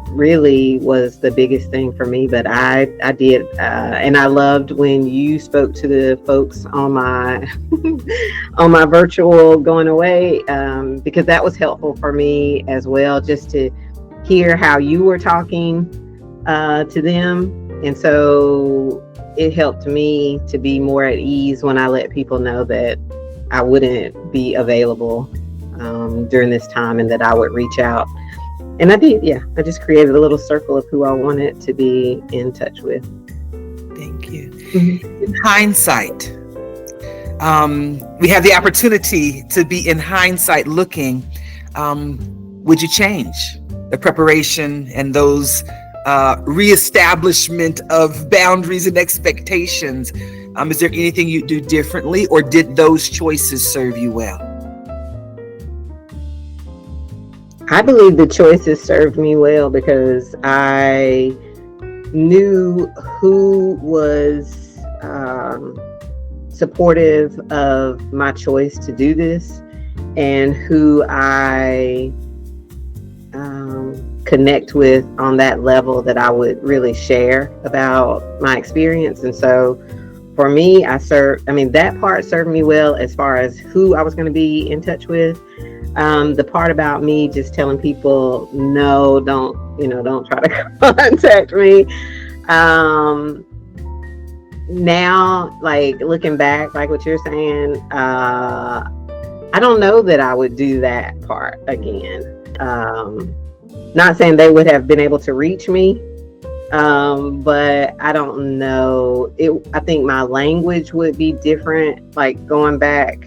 really was the biggest thing for me. But I did, and I loved when you spoke to the folks on my on my virtual going away, because that was helpful for me as well, just to hear how you were talking to them. And so it helped me to be more at ease when I let people know that I wouldn't be available during this time, and that I would reach out. And I did, yeah. I just created a little circle of who I wanted to be in touch with. Thank you. Mm-hmm. In hindsight, we have the opportunity to be in hindsight looking. Would you change the preparation and those reestablishment of boundaries and expectations? Is there anything you do differently, or did those choices serve you well? I believe the choices served me well, because I knew who was supportive of my choice to do this, and who I connect with on that level that I would really share about my experience. And so for me, that part served me well as far as who I was going to be in touch with. The part about me just telling people, no, don't try to contact me. Now, like looking back, like what you're saying, I don't know that I would do that part again. Not saying they would have been able to reach me, but I don't know. I think my language would be different, like going back.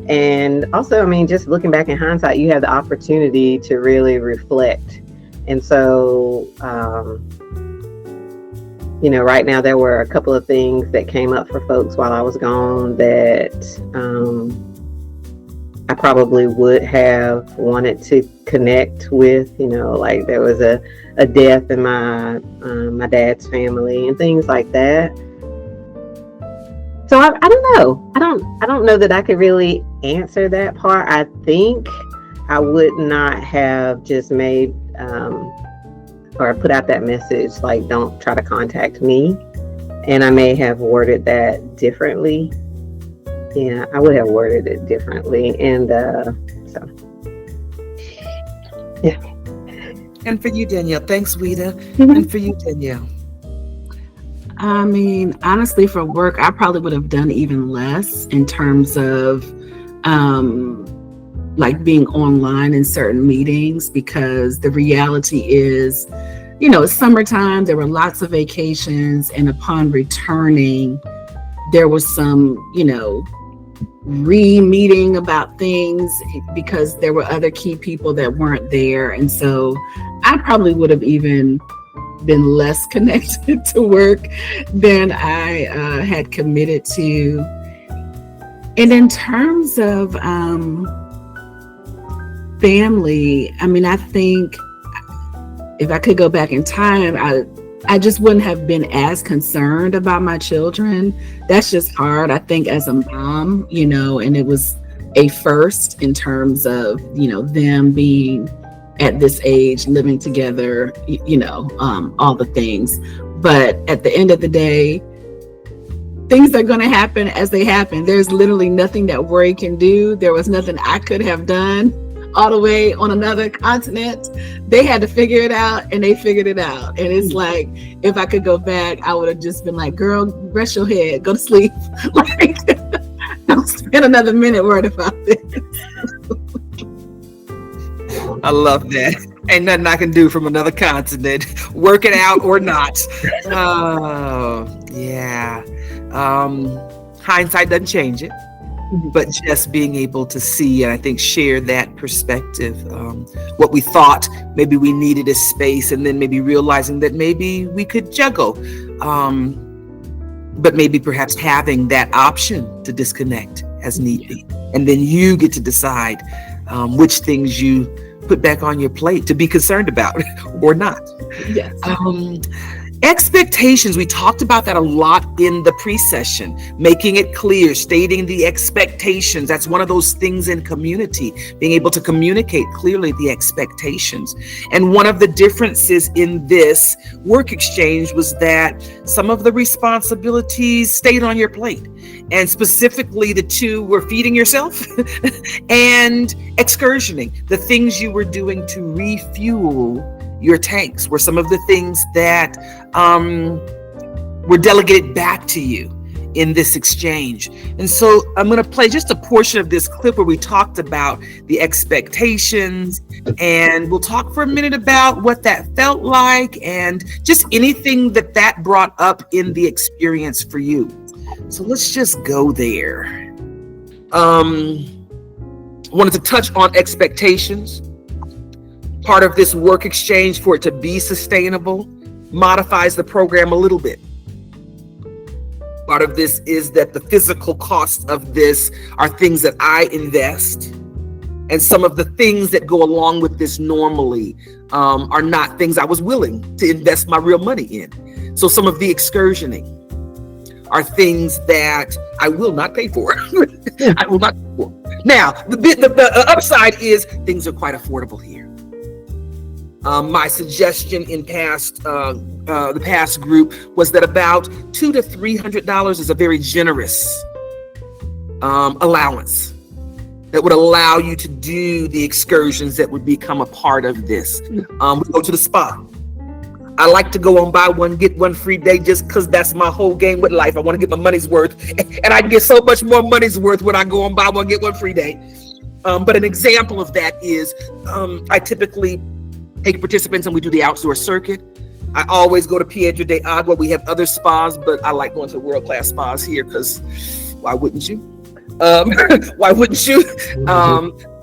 And also, just looking back in hindsight, you have the opportunity to really reflect. And so, right now there were a couple of things that came up for folks while I was gone that I probably would have wanted to connect with, like there was a death in my dad's family and things like that. So I don't know. I don't know that I could really answer that part. I think I would not have just made or put out that message like, don't try to contact me. And I may have worded that differently. Yeah, I would have worded it differently. And so, yeah. And for you, Danielle, thanks, Ouida. Mm-hmm. And for you, Danielle. Honestly, for work, I probably would have done even less in terms of like being online in certain meetings, because the reality is, it's summertime, there were lots of vacations, and upon returning, there was some, re-meeting about things because there were other key people that weren't there. And so I probably would have even been less connected to work than I had committed to. And in terms of family, I think if I could go back in time, I just wouldn't have been as concerned about my children. That's just hard, I think, as a mom, and it was a first in terms of, them being at this age, living together, all the things. But at the end of the day, things are going to happen as they happen. There's literally nothing that Rory can do. There was nothing I could have done all the way on another continent. They had to figure it out, and they figured it out. And it's like, if I could go back, I would have just been like, girl, rest your head, go to sleep. Like, don't spend another minute worried about this. I love that. Ain't nothing I can do from another continent, work it out or not. Oh, yeah. Hindsight doesn't change it, but just being able to see, and I think share that perspective, what we thought maybe we needed a space, and then maybe realizing that maybe we could juggle, but maybe perhaps having that option to disconnect as need be. And then you get to decide which things you put back on your plate to be concerned about or not. Yes. Expectations, we talked about that a lot in the pre-session, making it clear, stating the expectations. That's one of those things in community, being able to communicate clearly the expectations. And one of the differences in this work exchange was that some of the responsibilities stayed on your plate. And specifically, the two were feeding yourself and excursioning. The things you were doing to refuel your tanks were some of the things that were delegated back to you in this exchange. And so I'm going to play just a portion of this clip where we talked about the expectations, and we'll talk for a minute about what that felt like and just anything that brought up in the experience for you. So let's just go there. Wanted to touch on expectations. Part of this work exchange, for it to be sustainable, modifies the program a little bit. Part of this is that the physical costs of this are things that I invest, and some of the things that go along with this normally are not things I was willing to invest my real money in. So some of the excursioning are things that I will not pay for. I will not pay for. Now, the upside is things are quite affordable here. My suggestion in the past group was that about $200 to $300 is a very generous allowance that would allow you to do the excursions that would become a part of this. We go to the spa. I like to go on buy one, get one free day just because that's my whole game with life. I want to get my money's worth, and I get so much more money's worth when I go on buy one, get one free day. But an example of that is I typically take participants and we do the outdoor circuit. I always go to Piedra de Agua. We have other spas, but I like going to world-class spas here because why wouldn't you? Why wouldn't you?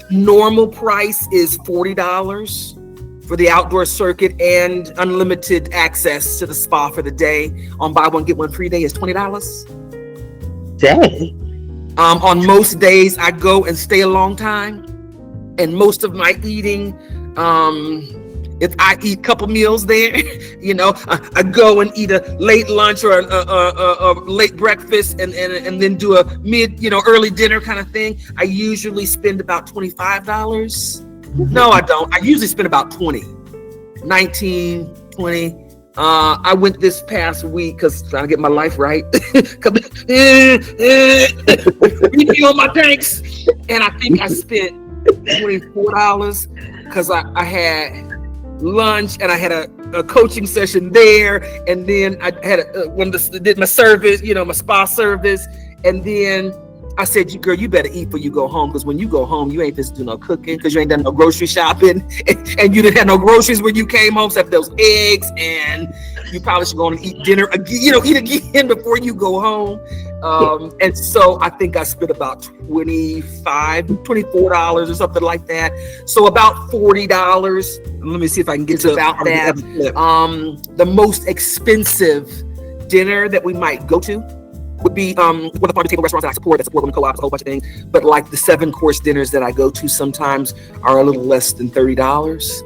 Normal price is $40 for the outdoor circuit, and unlimited access to the spa for the day. On buy one, get one free day is $20. Day? On most days, I go and stay a long time, and most of my eating, if I eat a couple meals there, I go and eat a late lunch or a late breakfast and then do a early dinner kind of thing. I usually spend about $25. No, I don't. I usually spend about 19, 20. I went this past week because trying to get my life right. Refuel on my tanks. And I think I spent $24 because I had lunch and I had a coaching session there, and then I had did my service, my spa service, and then I said, girl, you better eat before you go home, because when you go home, you ain't supposed to do no cooking because you ain't done no grocery shopping, and you didn't have no groceries when you came home except those eggs, and you probably should go and eat dinner again, eat again before you go home. And so I think I spent about $24 or something like that. So about $40. Let me see if I can get to about that. The most expensive dinner that we might go to would be one of the farm to table restaurants that I support women co-ops, a whole bunch of things. But like the 7-course dinners that I go to sometimes are a little less than $30.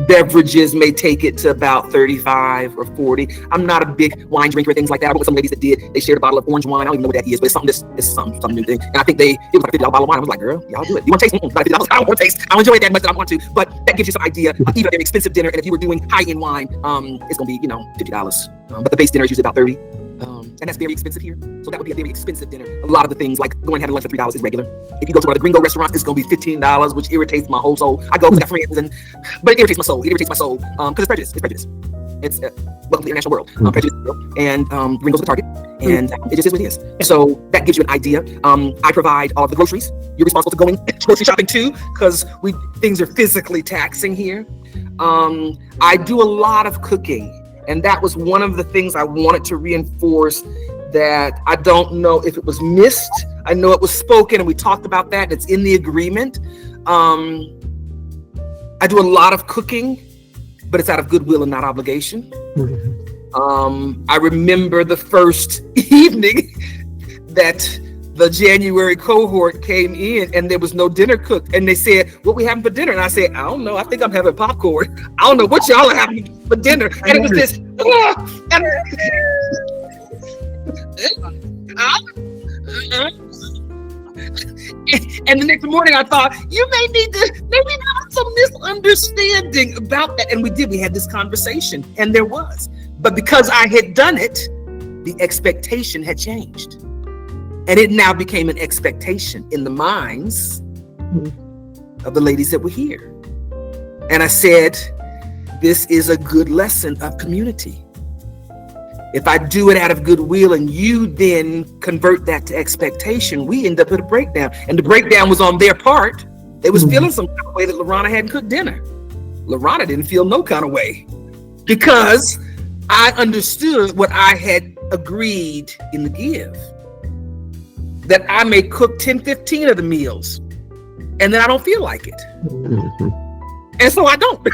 Beverages may take it to about 35 or 40. I'm not a big wine drinker, things like that. I went with some ladies that did. They shared a bottle of orange wine. I don't even know what that is, but it's something some new thing. And I think it was like a $50 bottle of wine. I was like, girl, y'all do it. You want to taste? Not $50. I don't want to taste. I don't enjoy it that much that I want to. But that gives you some idea. Even a very expensive dinner, and if you were doing high-end wine, it's gonna be $50. But the base dinner is usually about $30. And that's very expensive here. So that would be a very expensive dinner. A lot of the things like going and having lunch for $3 is regular. If you go to one of the gringo restaurants, it's going to be $15, which irritates my whole soul. I go because I got friends, but it irritates my soul. Because it's prejudice. It's welcome to the international world. Prejudice, and gringos at Target, and it just is what it is. So that gives you an idea. I provide all of the groceries. You're responsible for going grocery shopping too, because things are physically taxing here. I do a lot of cooking. And that was one of the things I wanted to reinforce, that I don't know if it was missed. I know it was spoken and we talked about that. It's in the agreement. I do a lot of cooking, but it's out of goodwill and not obligation. I remember the first evening that the January cohort came in and there was no dinner cooked. And they said, what we having for dinner? And I said, I don't know. I think I'm having popcorn. I don't know what y'all are having for dinner. And it was this, and the next morning I thought, you may need to, maybe there was some misunderstanding about that. And we did, we had this conversation and there was. But because I had done it, the expectation had changed. And it now became an expectation in the minds of the ladies that were here. And I said, this is a good lesson of community. If I do it out of goodwill and you then convert that to expectation, we end up with a breakdown. And the breakdown was on their part. They was feeling some kind of way that LaRahna hadn't cooked dinner. LaRahna didn't feel no kind of way because I understood what I had agreed in the give. That I may cook 10, 15 of the meals and then I don't feel like it. And so I don't.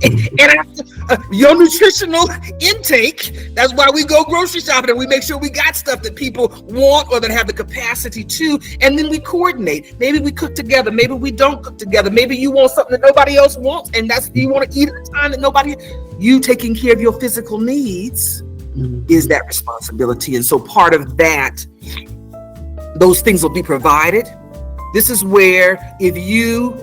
And your nutritional intake, that's why we go grocery shopping and we make sure we got stuff that people want or that have the capacity to, and then we coordinate. Maybe we cook together, maybe we don't cook together. Maybe you want something that nobody else wants and that's you want to eat at a time that nobody, you taking care of your physical needs is that responsibility. And so part of that, those things will be provided. This is where if you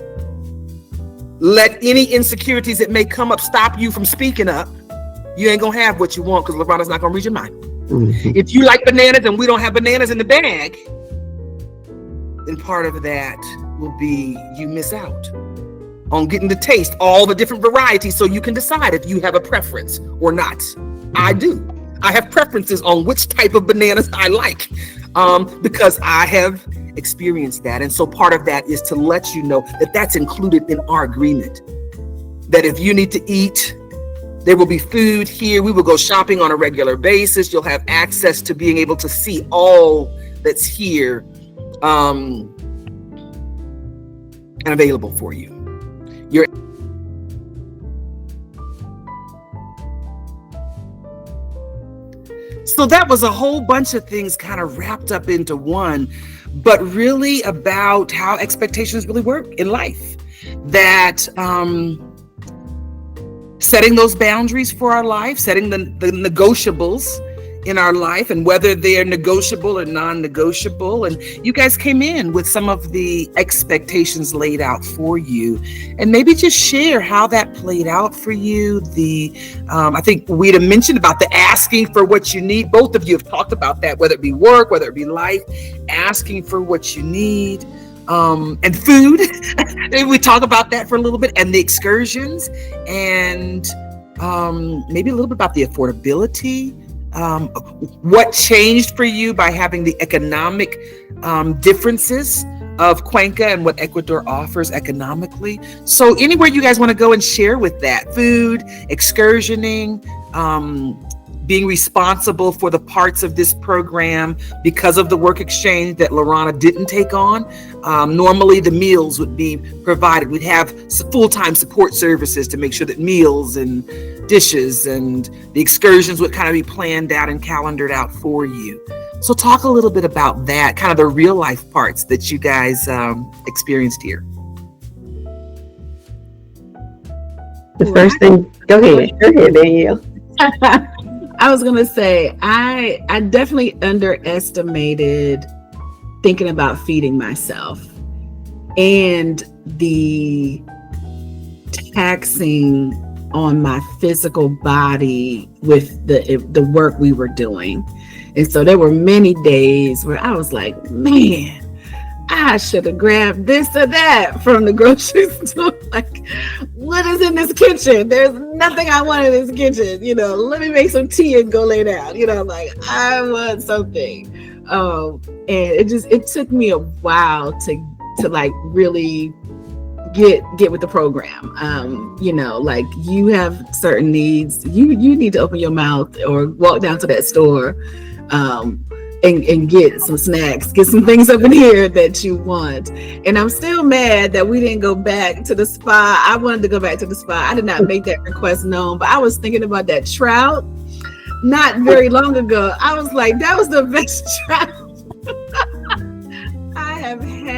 let any insecurities that may come up stop you from speaking up, you ain't gonna have what you want because LaRahna's not gonna read your mind. If you like bananas and we don't have bananas in the bag, then part of that will be you miss out on getting to taste all the different varieties so you can decide if you have a preference or not. I do. I have preferences on which type of bananas I like because I have experienced that. And so part of that is to let you know that that's included in our agreement. That if you need to eat, there will be food here. We will go shopping on a regular basis. You'll have access to being able to see all that's here and available for you. So that was a whole bunch of things kind of wrapped up into one, but really about how expectations really work in life. That setting those boundaries for our life, setting the negotiables in our life, and whether they're negotiable or non-negotiable. And you guys came in with some of the expectations laid out for you, and maybe just share how that played out for you. I think Ouida mentioned about the asking for what you need. Both of you have talked about that, whether it be work, whether it be life, asking for what you need. And food. We talk about that for a little bit, and the excursions, and maybe a little bit about the affordability. What changed for you by having the economic differences of Cuenca and what Ecuador offers economically. So anywhere you guys want to go and share with that, food, excursioning, being responsible for the parts of this program because of the work exchange that LaRahna didn't take on. Normally the meals would be provided. We'd have full-time support services to make sure that meals and dishes and the excursions would kind of be planned out and calendared out for you. So talk a little bit about that, kind of the real life parts that you guys experienced here. The first thing, go ahead, Danielle. I was gonna say, I definitely underestimated thinking about feeding myself and the taxing on my physical body with the work we were doing. And so there were many days where I was like, man, I should have grabbed this or that from the grocery store. Like, what is in this kitchen? There's nothing I want in this kitchen. Let me make some tea and go lay down. Like, I want something. And it took me a while to like really get with the program. Like, you have certain needs. You need to open your mouth or walk down to that store and get some snacks, get some things up in here that you want. And I'm still mad that we didn't go back to the spa. I wanted to go back to the spa. I did not make that request known, but I was thinking about that trout not very long ago. I was like, that was the best trout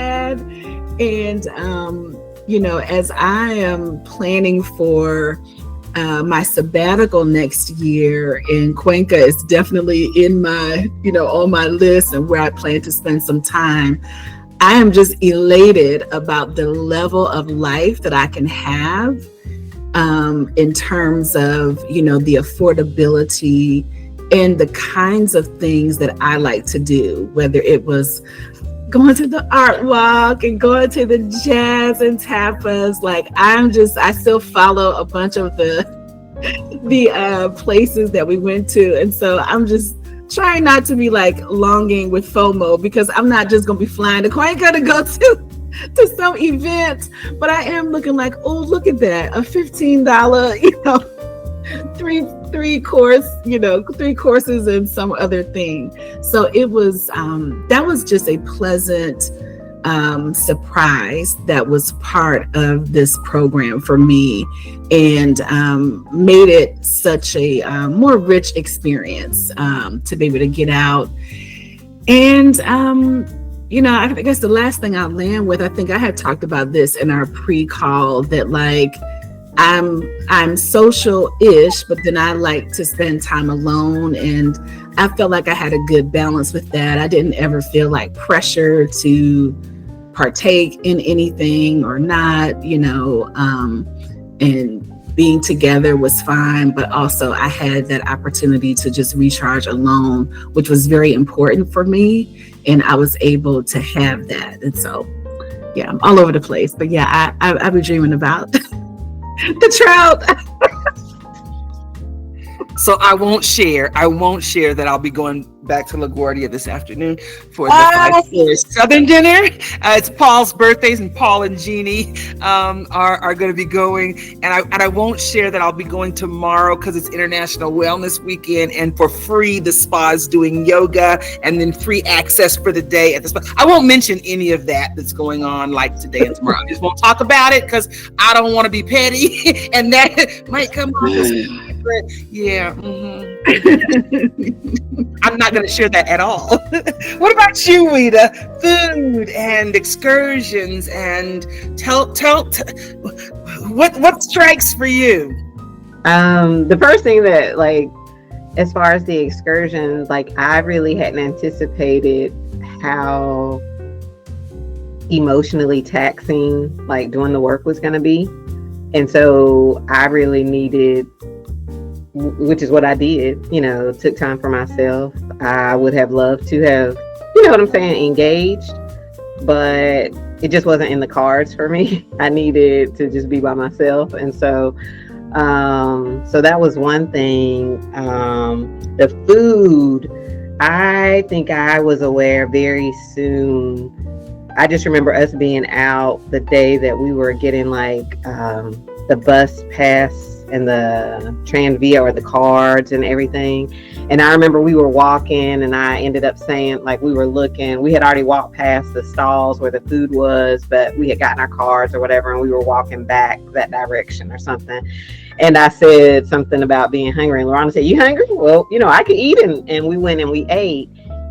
had. And, as I am planning for my sabbatical next year, and Cuenca is definitely in my, on my list and where I plan to spend some time, I am just elated about the level of life that I can have in terms of, the affordability and the kinds of things that I like to do, whether it was going to the art walk and going to the jazz and tapas. Like I still follow a bunch of the places that we went to. And so I'm just trying not to be like longing with FOMO, because I'm not just going to be flying to Cuenca to go to some event, but I am looking like, oh, look at that, a $15, three courses and some other thing. So it was, that was just a pleasant surprise that was part of this program for me, and made it such a more rich experience to be able to get out. And, I guess the last thing I'll land with, I think I had talked about this in our pre-call, that like, I'm social-ish, but then I like to spend time alone. And I felt like I had a good balance with that. I didn't ever feel like pressure to partake in anything or not, and being together was fine. But also I had that opportunity to just recharge alone, which was very important for me. And I was able to have that. And so, yeah, I'm all over the place. But yeah, I've been dreaming about the trout. So I won't share that I'll be going back to LaGuardia this afternoon for the 5-course Southern dinner. It's Paul's birthdays, and Paul and Jeannie are going to be going. And I won't share that I'll be going tomorrow because it's International Wellness Weekend, and for free the spa is doing yoga, and then free access for the day at the spa. I won't mention any of that's going on like today and tomorrow. I just won't talk about it because I don't want to be petty, and that might come off as but yeah. Mm-hmm. I'm not going to share that at all. What about you, Ouida? Food and excursions, and tell what strikes for you? The first thing that, like, as far as the excursions, like, I really hadn't anticipated how emotionally taxing like doing the work was going to be. And so I really needed, which is what I did, took time for myself. I would have loved to have, what I'm saying, engaged, but it just wasn't in the cards for me. I needed to just be by myself. And so, so that was one thing. The food, I think I was aware very soon. I just remember us being out the day that we were getting like the bus pass and the Transvia or the cards and everything. And I remember we were walking, and I ended up saying, like, we had already walked past the stalls where the food was, but we had gotten our cards or whatever, and we were walking back that direction or something. And I said something about being hungry, and LaRahna said, "You hungry? Well, I could eat." And we went and we ate.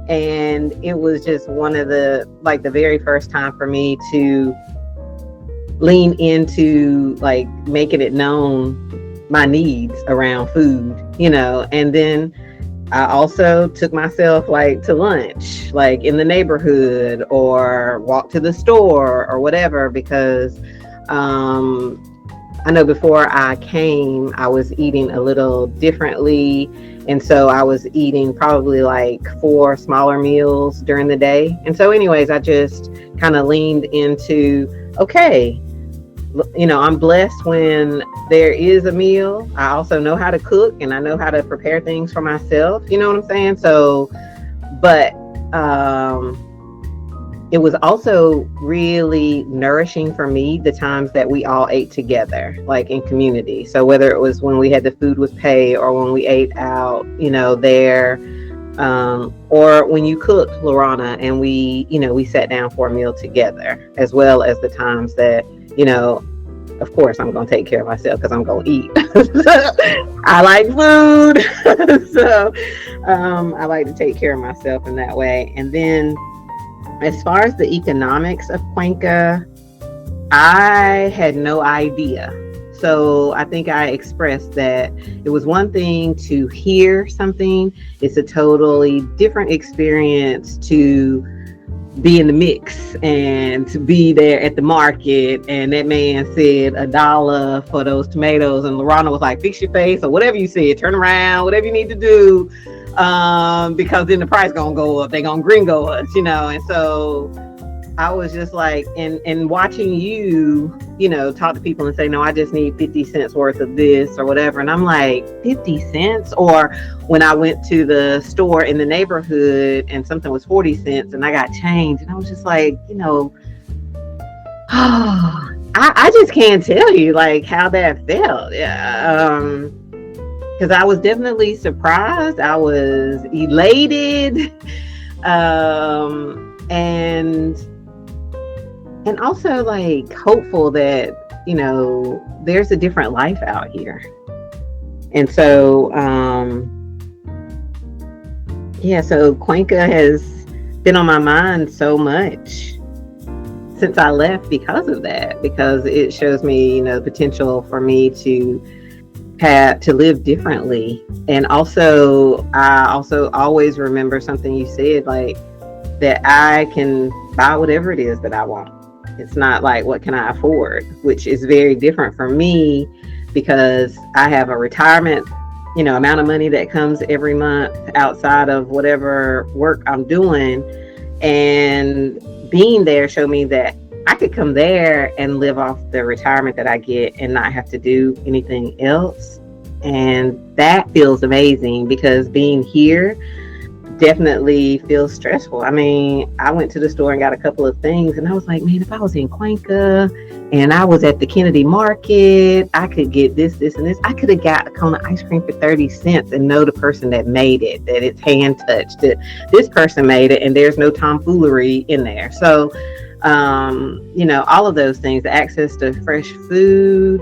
And it was just one of the very first time for me to lean into like making it known my needs around food, and then I also took myself like to lunch, like in the neighborhood, or walk to the store or whatever, because I know before I came, I was eating a little differently. And so I was eating probably like 4 smaller meals during the day. And so anyways, I just kind of leaned into, okay, I'm blessed when there is a meal. I also know how to cook, and I know how to prepare things for myself. You know what I'm saying? So, but it was also really nourishing for me the times that we all ate together, like in community. So whether it was when we had the food with pay, or when we ate out, there, or when you cooked, LaRahna, and we sat down for a meal together, as well as the times that, of course, I'm going to take care of myself because I'm going to eat. I like food. So I like to take care of myself in that way. And then As far as the economics of Cuenca, I had no idea. So I think I expressed that it was one thing to hear something. It's a totally different experience to be in the mix and to be there at the market. And that man said $1 for those tomatoes. And LaRahna was like, fix your face or whatever you said, turn around, whatever you need to do. Because then the price gonna go up. They gonna gringo us, And so I was just like, and watching you, talk to people and say, no, I just need 50 cents worth of this or whatever. And I'm like, 50 cents? Or when I went to the store in the neighborhood and something was 40 cents and I got change. And I was just like, I just can't tell you like how that felt. Yeah. Because I was definitely surprised. I was elated. And also like hopeful that, there's a different life out here. And so, so Cuenca has been on my mind so much since I left because of that, because it shows me, the potential for me to live differently. And also, I also always remember something you said, like that I can buy whatever it is that I want. It's not like, what can I afford? Which is very different for me because I have a retirement, amount of money that comes every month outside of whatever work I'm doing. And being there showed me that I could come there and live off the retirement that I get and not have to do anything else. And that feels amazing because being here definitely feels stressful. I mean, I went to the store and got a couple of things and I was like, man, if I was in Cuenca and I was at the Kennedy Market, I could get this, and this. I could have got a cone of ice cream for 30 cents and know the person that made it, that it's hand touched, that this person made it and there's no tomfoolery in there. So, all of those things, the access to fresh food,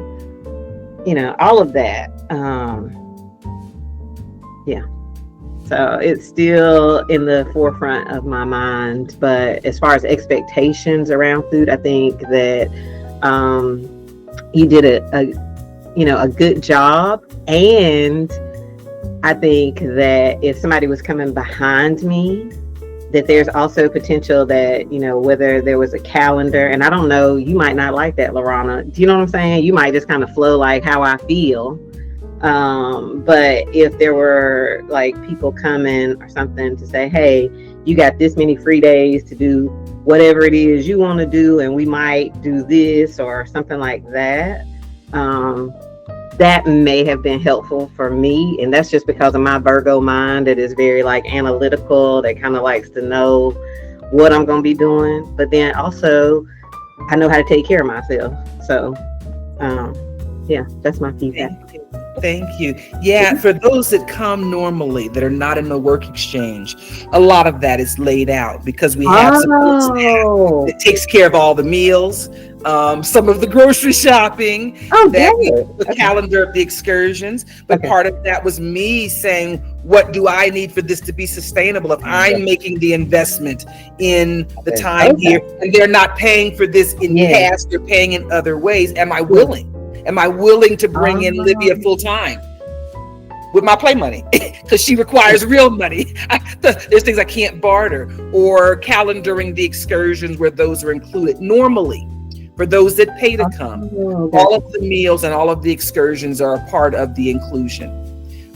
all of that. So it's still in the forefront of my mind. But as far as expectations around food, I think that you did a good job. And I think that if somebody was coming behind me, that there's also potential that, whether there was a calendar, and I don't know, you might not like that, LaRahna. Do you know what I'm saying? You might just kind of flow like how I feel. But if there were like people coming or something to say, hey, you got this many free days to do whatever it is you want to do, and we might do this or something like that, that may have been helpful for me. And that's just because of my Virgo mind that is very like analytical, that kind of likes to know what I'm going to be doing. But then also I know how to take care of myself. So, that's my feedback. Thank you. Yeah, for those that come normally that are not in the work exchange, a lot of that is laid out because we have support staff that takes care of all the meals, some of the grocery shopping, the calendar of the excursions. But part of that was me saying, what do I need for this to be sustainable? If I'm making the investment in the time here and they're not paying for this in cash, they're paying in other ways, am I willing? Am I willing to bring in Livia full time with my play money? Because she requires real money. There's things I can't barter, or calendaring the excursions where those are included. Normally, for those that pay to come, all of the meals and all of the excursions are a part of the inclusion.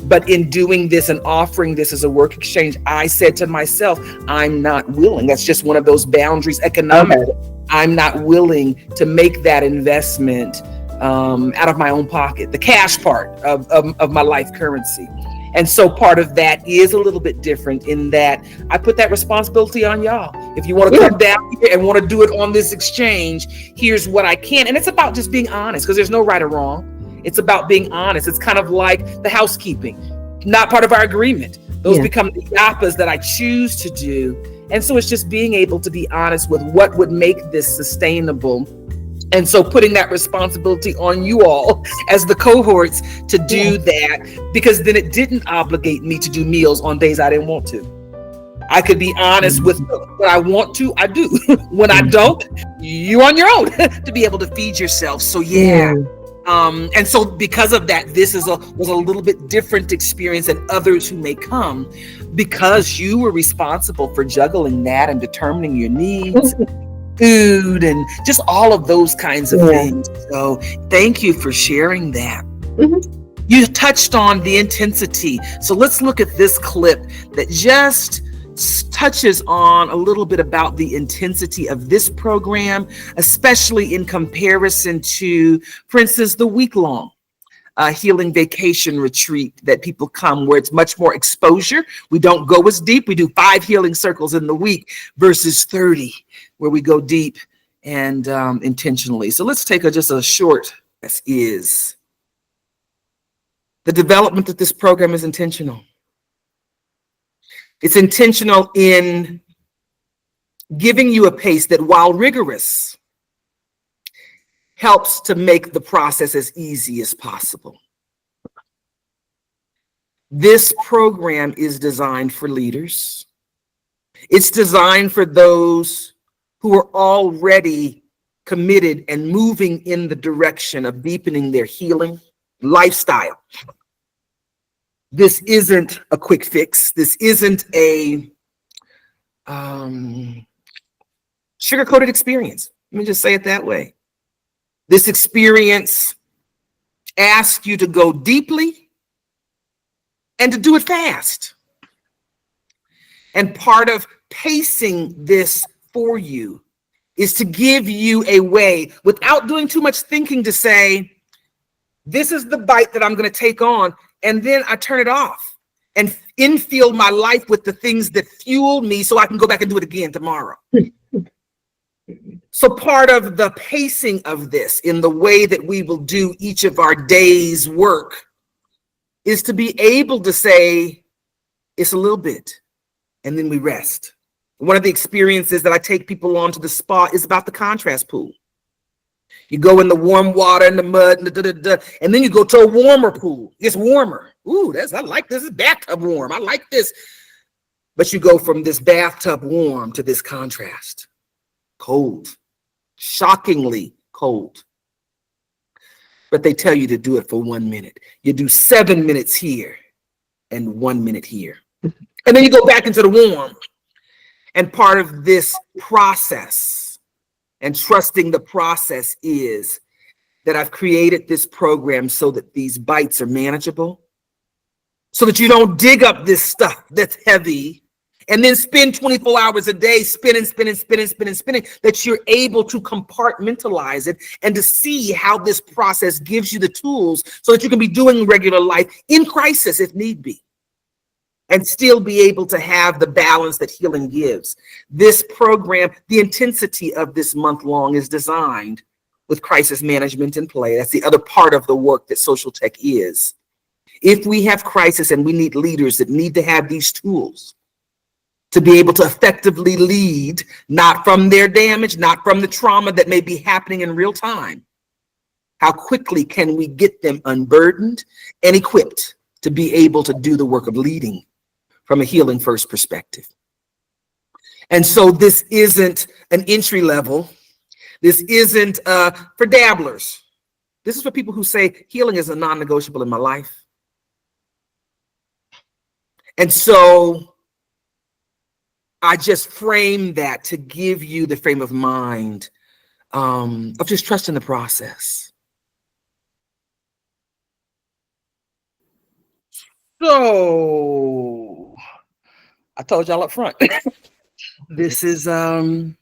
But in doing this and offering this as a work exchange, I said to myself, I'm not willing. That's just one of those boundaries economically. I'm not willing to make that investment out of my own pocket, the cash part of my life currency. And so part of that is a little bit different in that I put that responsibility on y'all. If you want to come down here and want to do it on this exchange, here's what I can. And it's about just being honest, because there's no right or wrong. It's about being honest. It's kind of like the housekeeping, not part of our agreement. Those become the yappas that I choose to do. And so it's just being able to be honest with what would make this sustainable. And so putting that responsibility on you all as the cohorts to do that, because then it didn't obligate me to do meals on days I didn't want to. I could be honest with what I want to, I do. When I don't, you're on your own to be able to feed yourself. So yeah. And so because of that, this was a little bit different experience than others who may come, because you were responsible for juggling that and determining your needs, food, and just all of those kinds of things. So thank you for sharing that. You touched on the intensity. So let's look at this clip that just touches on a little bit about the intensity of this program, especially in comparison to, for instance, the week-long healing vacation retreat that people come, where it's much more exposure. We don't go as deep. We do 5 healing circles in the week versus 30, where we go deep and intentionally. So let's take just a short. This is the development of this program is intentional. It's intentional in giving you a pace that, while rigorous, helps to make the process as easy as possible. This program is designed for leaders. It's designed for those who are already committed and moving in the direction of deepening their healing lifestyle. This isn't a quick fix. This isn't a sugar-coated experience. Let me just say it that way. This experience asks you to go deeply and to do it fast. And part of pacing this for you is to give you a way, without doing too much thinking, to say, this is the bite that I'm going to take on, and then I turn it off and infill my life with the things that fuel me so I can go back and do it again tomorrow. So part of the pacing of this, in the way that we will do each of our days' work, is to be able to say, it's a little bit, and then we rest. One of the experiences that I take people on to the spa is about the contrast pool. You go in the warm water and the mud, and then you go to a warmer pool. It's warmer. Ooh, I like this. It's bathtub warm. I like this. But you go from this bathtub warm to this contrast. Cold. Shockingly cold. But they tell you to do it for 1 minute. You do 7 minutes here and 1 minute here. And then you go back into the warm. And part of this process and trusting the process is that I've created this program so that these bites are manageable, so that you don't dig up this stuff that's heavy and then spend 24 hours a day spinning, that you're able to compartmentalize it and to see how this process gives you the tools so that you can be doing regular life in crisis if need be, and still be able to have the balance that healing gives. This program, the intensity of this month long, is designed with crisis management in play. That's the other part of the work that social tech is. If we have crisis and we need leaders that need to have these tools to be able to effectively lead, not from their damage, not from the trauma that may be happening in real time, how quickly can we get them unburdened and equipped to be able to do the work of leading from a healing first perspective? And so this isn't an entry level. This isn't for dabblers. This is for people who say healing is a non-negotiable in my life. And so I just frame that to give you the frame of mind of just trusting the process. So I told y'all up front, this is a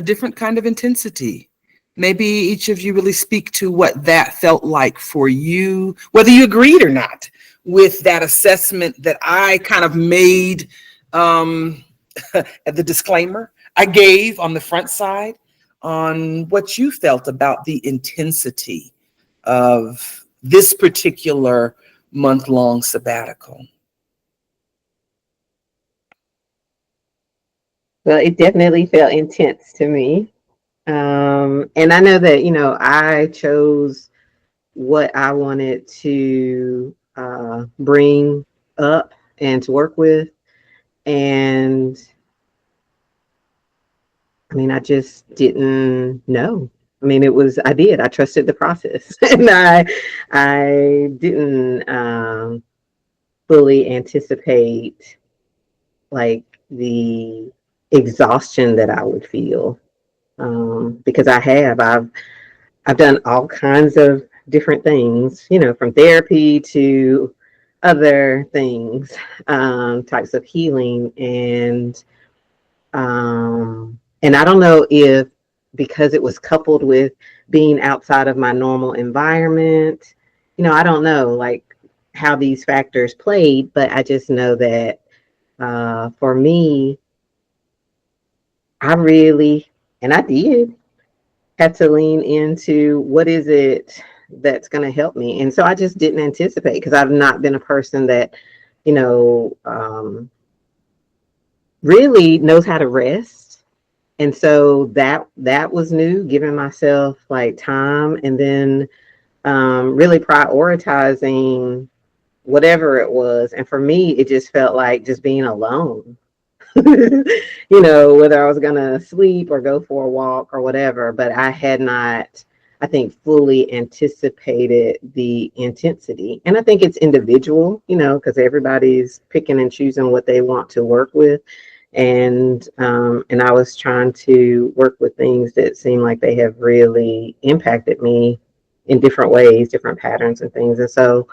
different kind of intensity. Maybe each of you really speak to what that felt like for you, whether you agreed or not with that assessment that I kind of made at the disclaimer I gave on the front side, on what you felt about the intensity of this particular month-long sabbatical. Well, it definitely felt intense to me. And I know that, I chose what I wanted to bring up and to work with. And I mean, I just didn't know. I mean, I trusted the process. And I didn't fully anticipate like the exhaustion that I would feel. Because I've done all kinds of different things, from therapy to other things, types of healing. And I don't know if because it was coupled with being outside of my normal environment, I don't know like how these factors played, but I just know that for me, I really, and I did, had to lean into what is it that's going to help me. And so I just didn't anticipate because I've not been a person that, you know, really knows how to rest. And so that was new, giving myself like time, and then really prioritizing whatever it was. And for me, it just felt like just being alone. Whether I was going to sleep or go for a walk or whatever, but I had not, I think, fully anticipated the intensity. And I think it's individual, because everybody's picking and choosing what they want to work with. And I was trying to work with things that seem like they have really impacted me in different ways, different patterns and things. And so,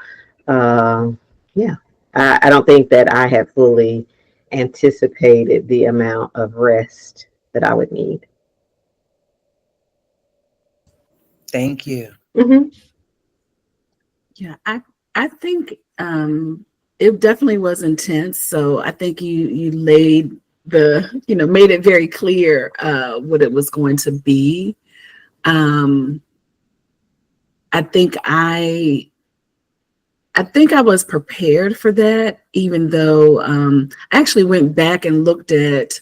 yeah, I don't think that I have fully anticipated the amount of rest that I would need. Thank you. Mm-hmm. Yeah, I think it definitely was intense. So I think you laid made it very clear what it was going to be. I think I was prepared for that, even though I actually went back and looked at,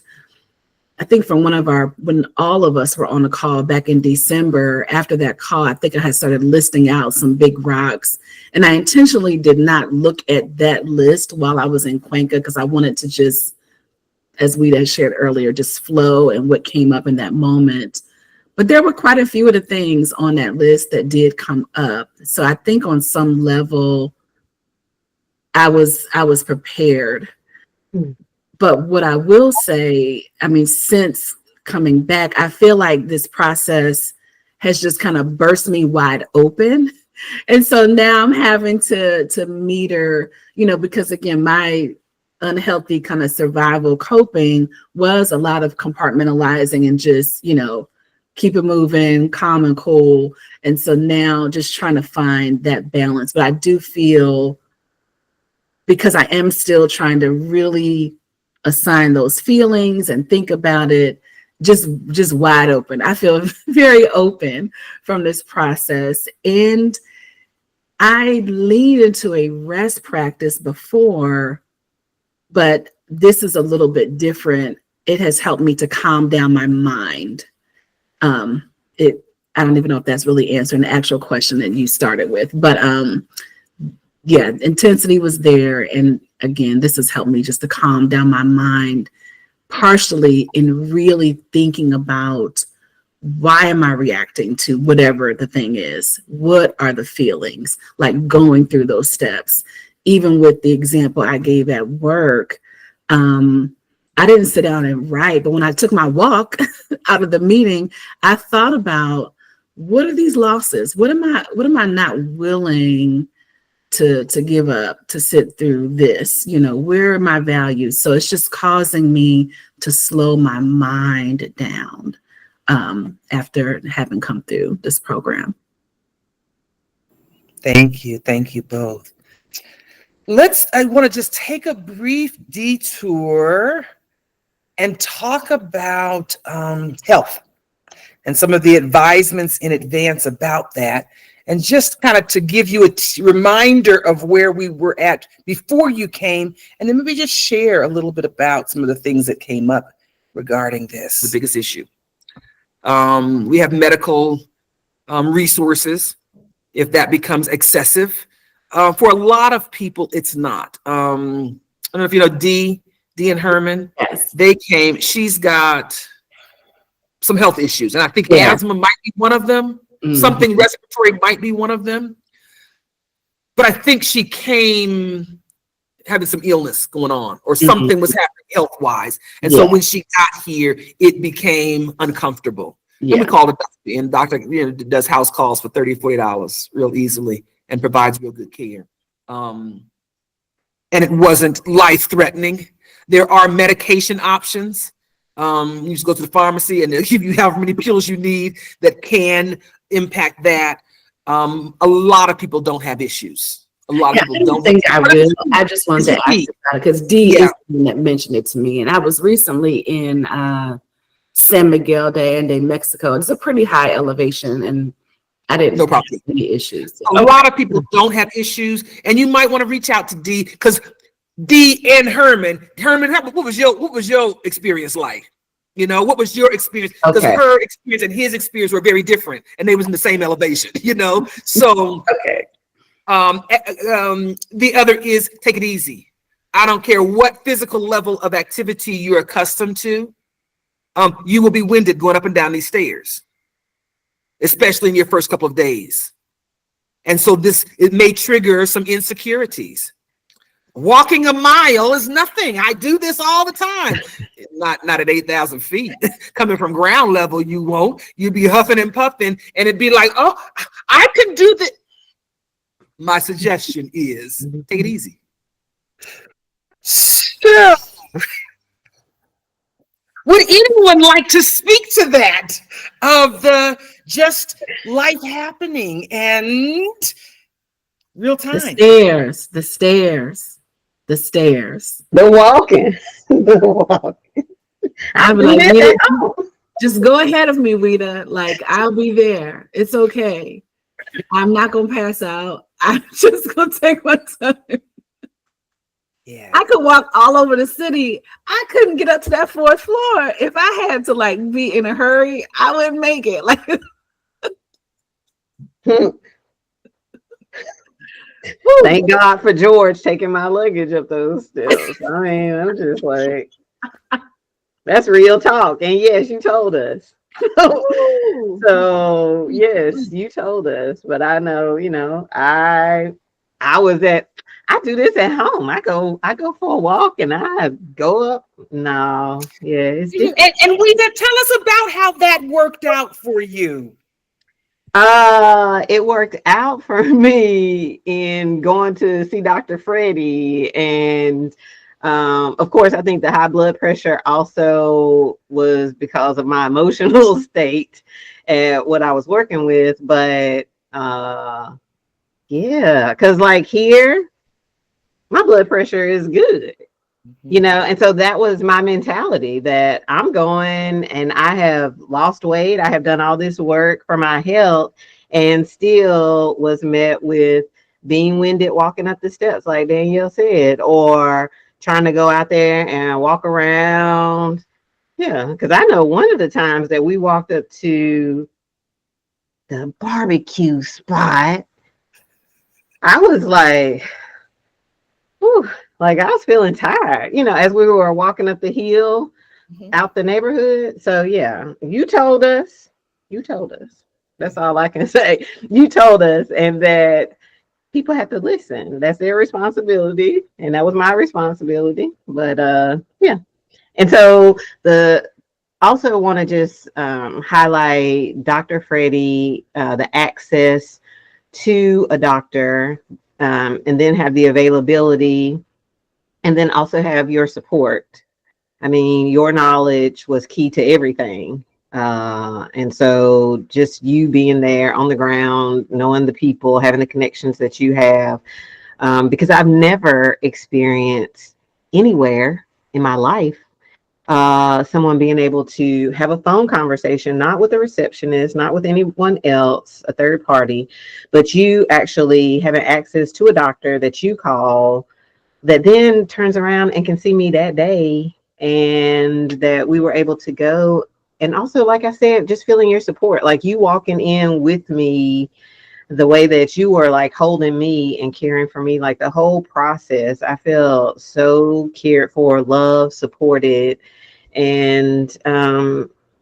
I think from when all of us were on a call back in December. After that call, I think I had started listing out some big rocks, and I intentionally did not look at that list while I was in Cuenca because I wanted to just, as we had shared earlier, just flow and what came up in that moment. But there were quite a few of the things on that list that did come up. So I think on some level, I was prepared. But what I will say, I mean, since coming back, I feel like this process has just kind of burst me wide open. And so now I'm having to meter, because again, my unhealthy kind of survival coping was a lot of compartmentalizing and just, keep it moving, calm and cool. And so now just trying to find that balance. But I do feel, because I am still trying to really assign those feelings and think about it, just wide open. I feel very open from this process. And I leaned into a rest practice before, but this is a little bit different. It has helped me to calm down my mind. I don't even know if that's really answering the actual question that you started with, but yeah, intensity was there. And again, this has helped me just to calm down my mind, partially in really thinking about, why am I reacting to whatever the thing is? What are the feelings? Like going through those steps. Even with the example I gave at work, I didn't sit down and write, but when I took my walk out of the meeting, I thought about, what are these losses? What am I not willing to give up, to sit through this? Where are my values? So it's just causing me to slow my mind down after having come through this program. Thank you both. I want to just take a brief detour and talk about health and some of the advisements in advance about that. And just kind of to give you a reminder of where we were at before you came, and then maybe just share a little bit about some of the things that came up regarding this, the biggest issue. We have medical resources, if that becomes excessive. For a lot of people, it's not. I don't know if you know Dee Dee and Herman. Yes. They came. She's got some health issues, and I think Yeah. asthma might be one of them. Mhm. Something respiratory might be one of them. But I think she came having some illness going on, or something was happening health-wise. And so when she got here, it became uncomfortable. Yeah. And we called a doctor, and doctor, does house calls for $30 or $40 real easily and provides real good care. And it wasn't life-threatening. There are medication options. You just go to the pharmacy and they'll give you however many pills you need that can impact that. A lot of people don't have issues. A lot of people don't think I just wanted to ask about it because Dee is the one that mentioned it to me. And I was recently in San Miguel de Allende, Mexico. It's a pretty high elevation, and I didn't have any issues. A lot of people don't have issues, and you might want to reach out to Dee, because Dee and Herman, what was your experience like? What was your experience? Because her experience and his experience were very different, and they was in the same elevation. So the other is take it easy. I don't care what physical level of activity you're accustomed to. You will be winded going up and down these stairs, especially in your first couple of days. And so it may trigger some insecurities. Walking a mile is nothing. I do this all the time. Not at 8,000 feet. Coming from ground level, you won't. You'd be huffing and puffing, and it'd be like, oh, I can do this. My suggestion is take it easy. So, would anyone like to speak to that, of the just life happening and real time? The stairs. The walking. I'm like, just go ahead of me, Ouida. Like, I'll be there. It's okay. I'm not gonna pass out. I'm just gonna take my time. Yeah. I could walk all over the city. I couldn't get up to that fourth floor. If I had to be in a hurry, I wouldn't make it. Thank God for George taking my luggage up those steps. I mean, I'm just like, that's real talk. And yes, you told us. So yes, you told us. But I know, I do this at home. I go for a walk and I go up. No, yeah. And Ouida, tell us about how that worked out for you. It worked out for me in going to see Dr. Freddie, and of course, I think the high blood pressure also was because of my emotional state and what I was working with. But yeah, because here, my blood pressure is good. And so that was my mentality, that I'm going and I have lost weight. I have done all this work for my health and still was met with being winded walking up the steps, like Danielle said, or trying to go out there and walk around. Yeah, because I know one of the times that we walked up to the barbecue spot, I was like, whew. Like I was feeling tired, as we were walking up the hill out the neighborhood. So yeah, you told us. That's all I can say. You told us, and that people have to listen. That's their responsibility. And that was my responsibility. But yeah. And so also want to just highlight Dr. Freddie, the access to a doctor, and then have the availability. And then also have your support. I mean, your knowledge was key to everything. And so just you being there on the ground, knowing the people, having the connections that you have, because I've never experienced anywhere in my life, someone being able to have a phone conversation, not with a receptionist, not with anyone else, a third party, but you actually having access to a doctor that you call, that then turns around and can see me that day, and that we were able to go. And also, like I said, just feeling your support, like you walking in with me, the way that you were like holding me and caring for me, like the whole process, I felt so cared for, loved, supported. And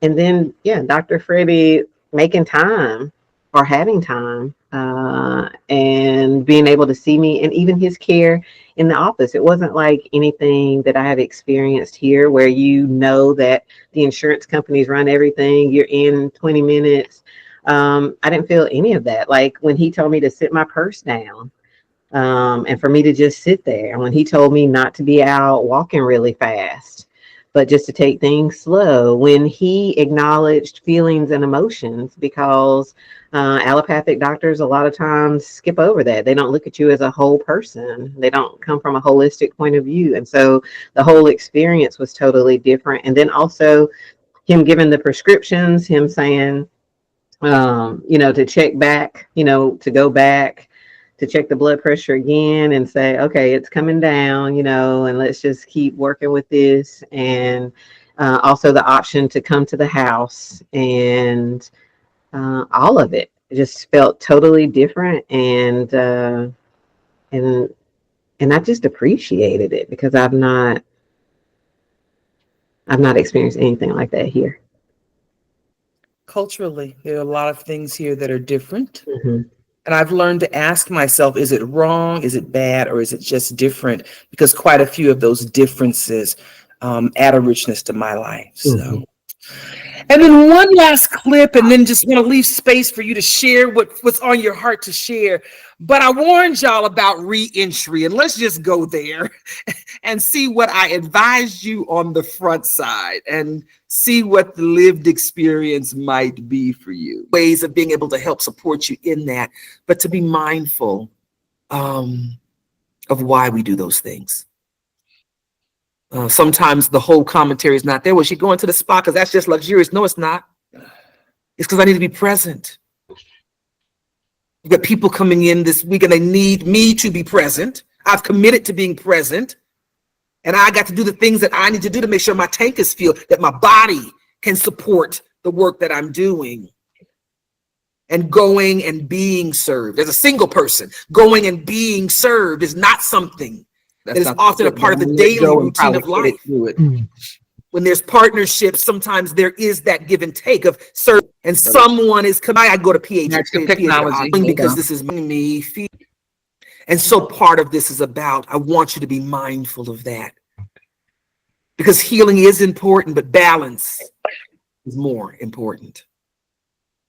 then yeah, Dr. Freddie making time or having time, and being able to see me, and even his care in the office. It wasn't like anything that I have experienced here where you know that the insurance companies run everything, you're in 20 minutes. I didn't feel any of that. Like when he told me to sit my purse down, and for me to just sit there, when he told me not to be out walking really fast, but just to take things slow, when he acknowledged feelings and emotions, because allopathic doctors a lot of times skip over that. They don't look at you as a whole person. They don't come from a holistic point of view. And so the whole experience was totally different. And then also him giving the prescriptions, him saying, to check back, to go back to check the blood pressure again and say, okay, it's coming down, and let's just keep working with this. And also the option to come to the house, and all of it just felt totally different. And I just appreciated it because I've not experienced anything like that here. Culturally, there are a lot of things here that are different. Mm-hmm. And I've learned to ask myself, is it wrong? Is it bad? Or is it just different? Because quite a few of those differences add a richness to my life. So. Mm-hmm. And then one last clip, and then just want to leave space for you to share what's on your heart to share. But I warned y'all about re-entry, and let's just go there and see what I advised you on the front side and see what the lived experience might be for you. Ways of being able to help support you in that, but to be mindful of why we do those things. Sometimes the whole commentary is not there. Well, she going to the spa because that's just luxurious. No, it's not. It's because I need to be present. You've got people coming in this week and they need me to be present. I've committed to being present. And I got to do the things that I need to do to make sure my tank is filled, that my body can support the work that I'm doing. And going and being served. As a single person, going and being served is not something that is often a part of the daily routine of life. When there's partnerships, sometimes there is that give and take of serve, and someone is coming. I go to technology because this is me. And so part of this is about, I want you to be mindful of that. Because healing is important, but balance is more important.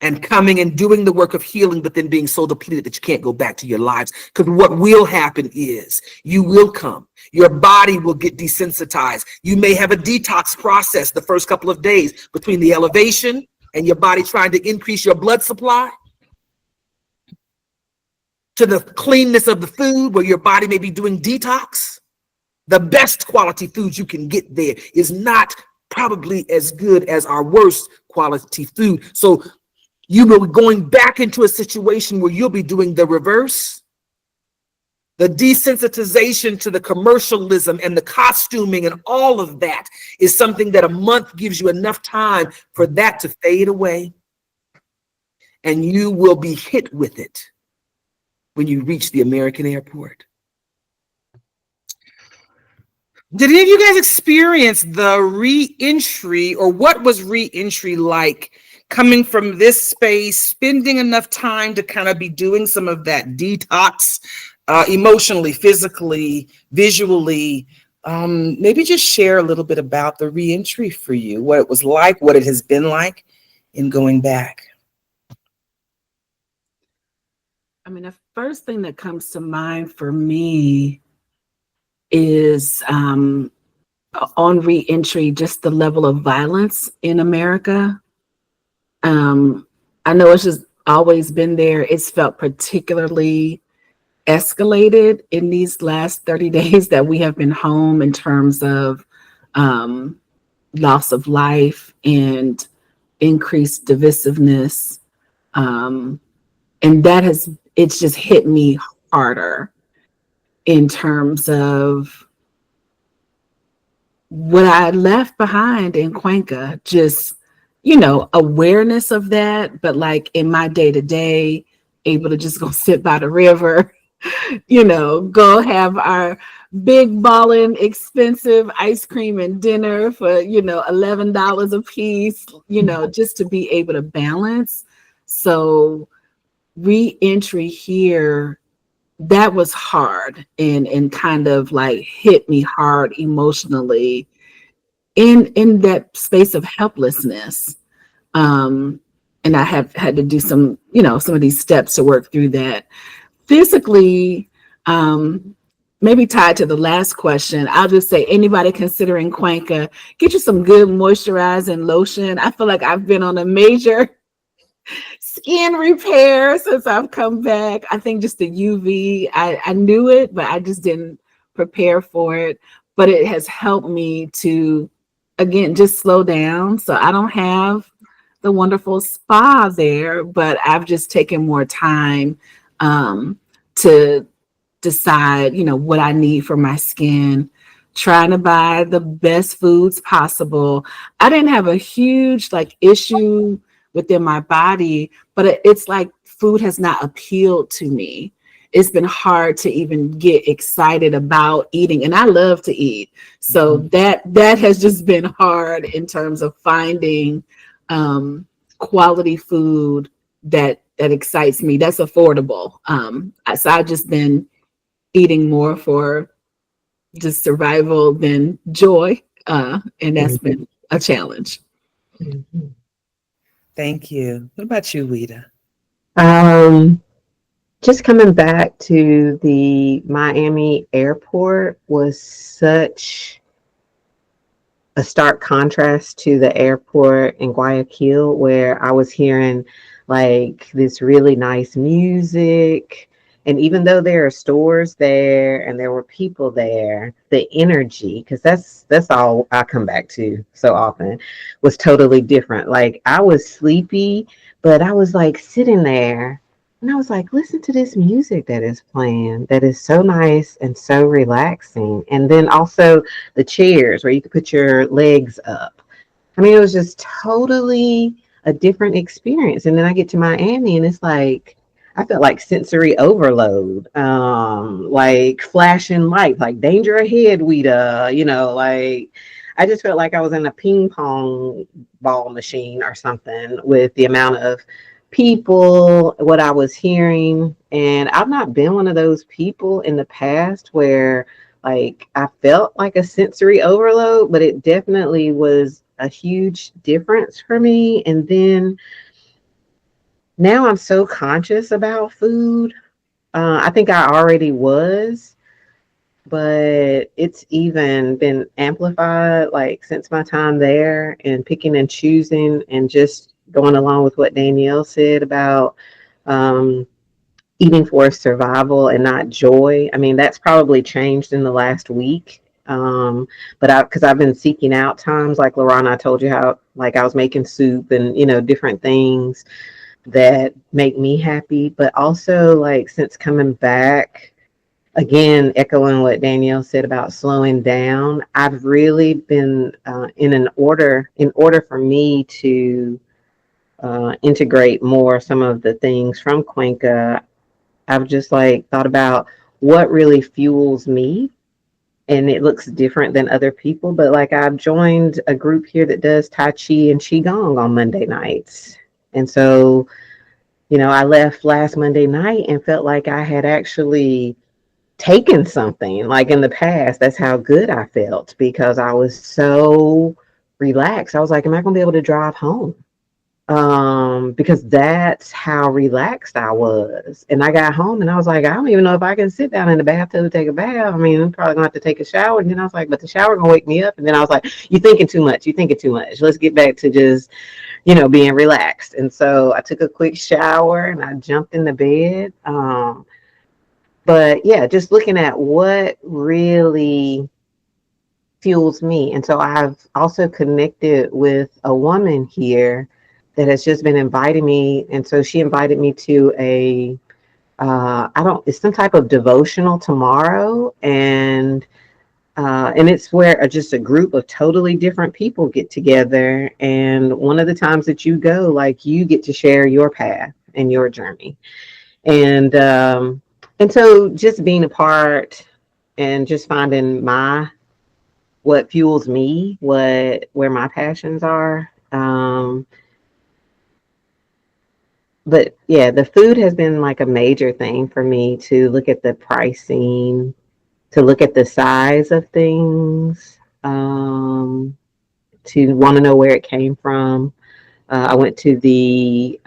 And coming and doing the work of healing, but then being so depleted that you can't go back to your lives. Because what will happen is you will come. Your body will get desensitized. You may have a detox process the first couple of days between the elevation and your body trying to increase your blood supply to the cleanness of the food where your body may be doing detox. The best quality food you can get there is not probably as good as our worst quality food. So you will be going back into a situation where you'll be doing the reverse. The desensitization to the commercialism and the costuming and all of that is something that a month gives you enough time for that to fade away. And you will be hit with it when you reach the American airport. Did any of you guys experience the re-entry, or what was re-entry like? Coming from this space, spending enough time to kind of be doing some of that detox, emotionally, physically, visually. Maybe just share a little bit about the re-entry for you, what it was like, what it has been like in going back. I mean, the first thing that comes to mind for me is on re-entry, just the level of violence in America. I know it's just always been there. It's felt particularly escalated in these last 30 days that we have been home in terms of loss of life and increased divisiveness. And it's just hit me harder in terms of what I left behind in Cuenca, just awareness of that, but like in my day-to-day, able to just go sit by the river, go have our big ballin' expensive ice cream and dinner for, $11 a piece, just to be able to balance. So re-entry here, that was hard and kind of like hit me hard emotionally in that space of helplessness. And I have had to do some of these steps to work through that. Physically, maybe tied to the last question, I'll just say anybody considering Cuenca, get you some good moisturizing lotion. I feel like I've been on a major skin repair since I've come back. I think just the UV, I knew it, but I just didn't prepare for it. But it has helped me to, again, just slow down. So I don't have the wonderful spa there, but I've just taken more time to decide, what I need for my skin, trying to buy the best foods possible. I didn't have a huge issue within my body, but it's like food has not appealed to me. It's been hard to even get excited about eating, and I love to eat. So that has just been hard in terms of finding quality food that excites me, that's affordable. So I've just been eating more for just survival than joy, and that's been a challenge. Thank you. What about you, Ouida? Just coming back to the Miami airport was such a stark contrast to the airport in Guayaquil, where I was hearing this really nice music. And even though there are stores there and there were people there, the energy, because that's all I come back to so often, was totally different. I was sleepy, but I was sitting there and I was listen to this music that is playing that is so nice and so relaxing. And then also the chairs where you could put your legs up. I mean, it was just totally a different experience. And then I get to Miami and it's I felt like sensory overload, flashing lights, danger ahead, Ouida, I just felt like I was in a ping pong ball machine or something with the amount of people, what I was hearing. And I've not been one of those people in the past where I felt like a sensory overload, but it definitely was a huge difference for me. And then now I'm so conscious about food. I think I already was, but it's even been amplified since my time there, and picking and choosing and just going along with what Danielle said about eating for survival and not joy. I mean, that's probably changed in the last week. But because I've been seeking out times like LaRahna, I told you how I was making soup and different things that make me happy. But also since coming back, again, echoing what Danielle said about slowing down, I've really been in order for me to integrate more some of the things from Cuenca. I've just thought about what really fuels me, and it looks different than other people. But I've joined a group here that does Tai Chi and Qigong on Monday nights, and so I left last Monday night and felt like I had actually taken something. In the past, that's how good I felt because I was so relaxed. I was am I going to be able to drive home? Because that's how relaxed I was. And I got home and I was I don't even know if I can sit down in the bathtub to take a bath. I mean, I'm probably gonna have to take a shower. And then I was but the shower gonna wake me up. And then I was you're thinking too much. You're thinking too much. Let's get back to just, being relaxed. And so I took a quick shower and I jumped in the bed. But yeah, just looking at what really fuels me. And so I've also connected with a woman here that has just been inviting me. And so she invited me to it's some type of devotional tomorrow. And it's where just a group of totally different people get together. And one of the times that you go, you get to share your path and your journey. And and so just being a part and just finding my what fuels me, what where my passions are. But yeah, the food has been like a major thing for me to look at the pricing, to look at the size of things, to want to know where it came from. I went to the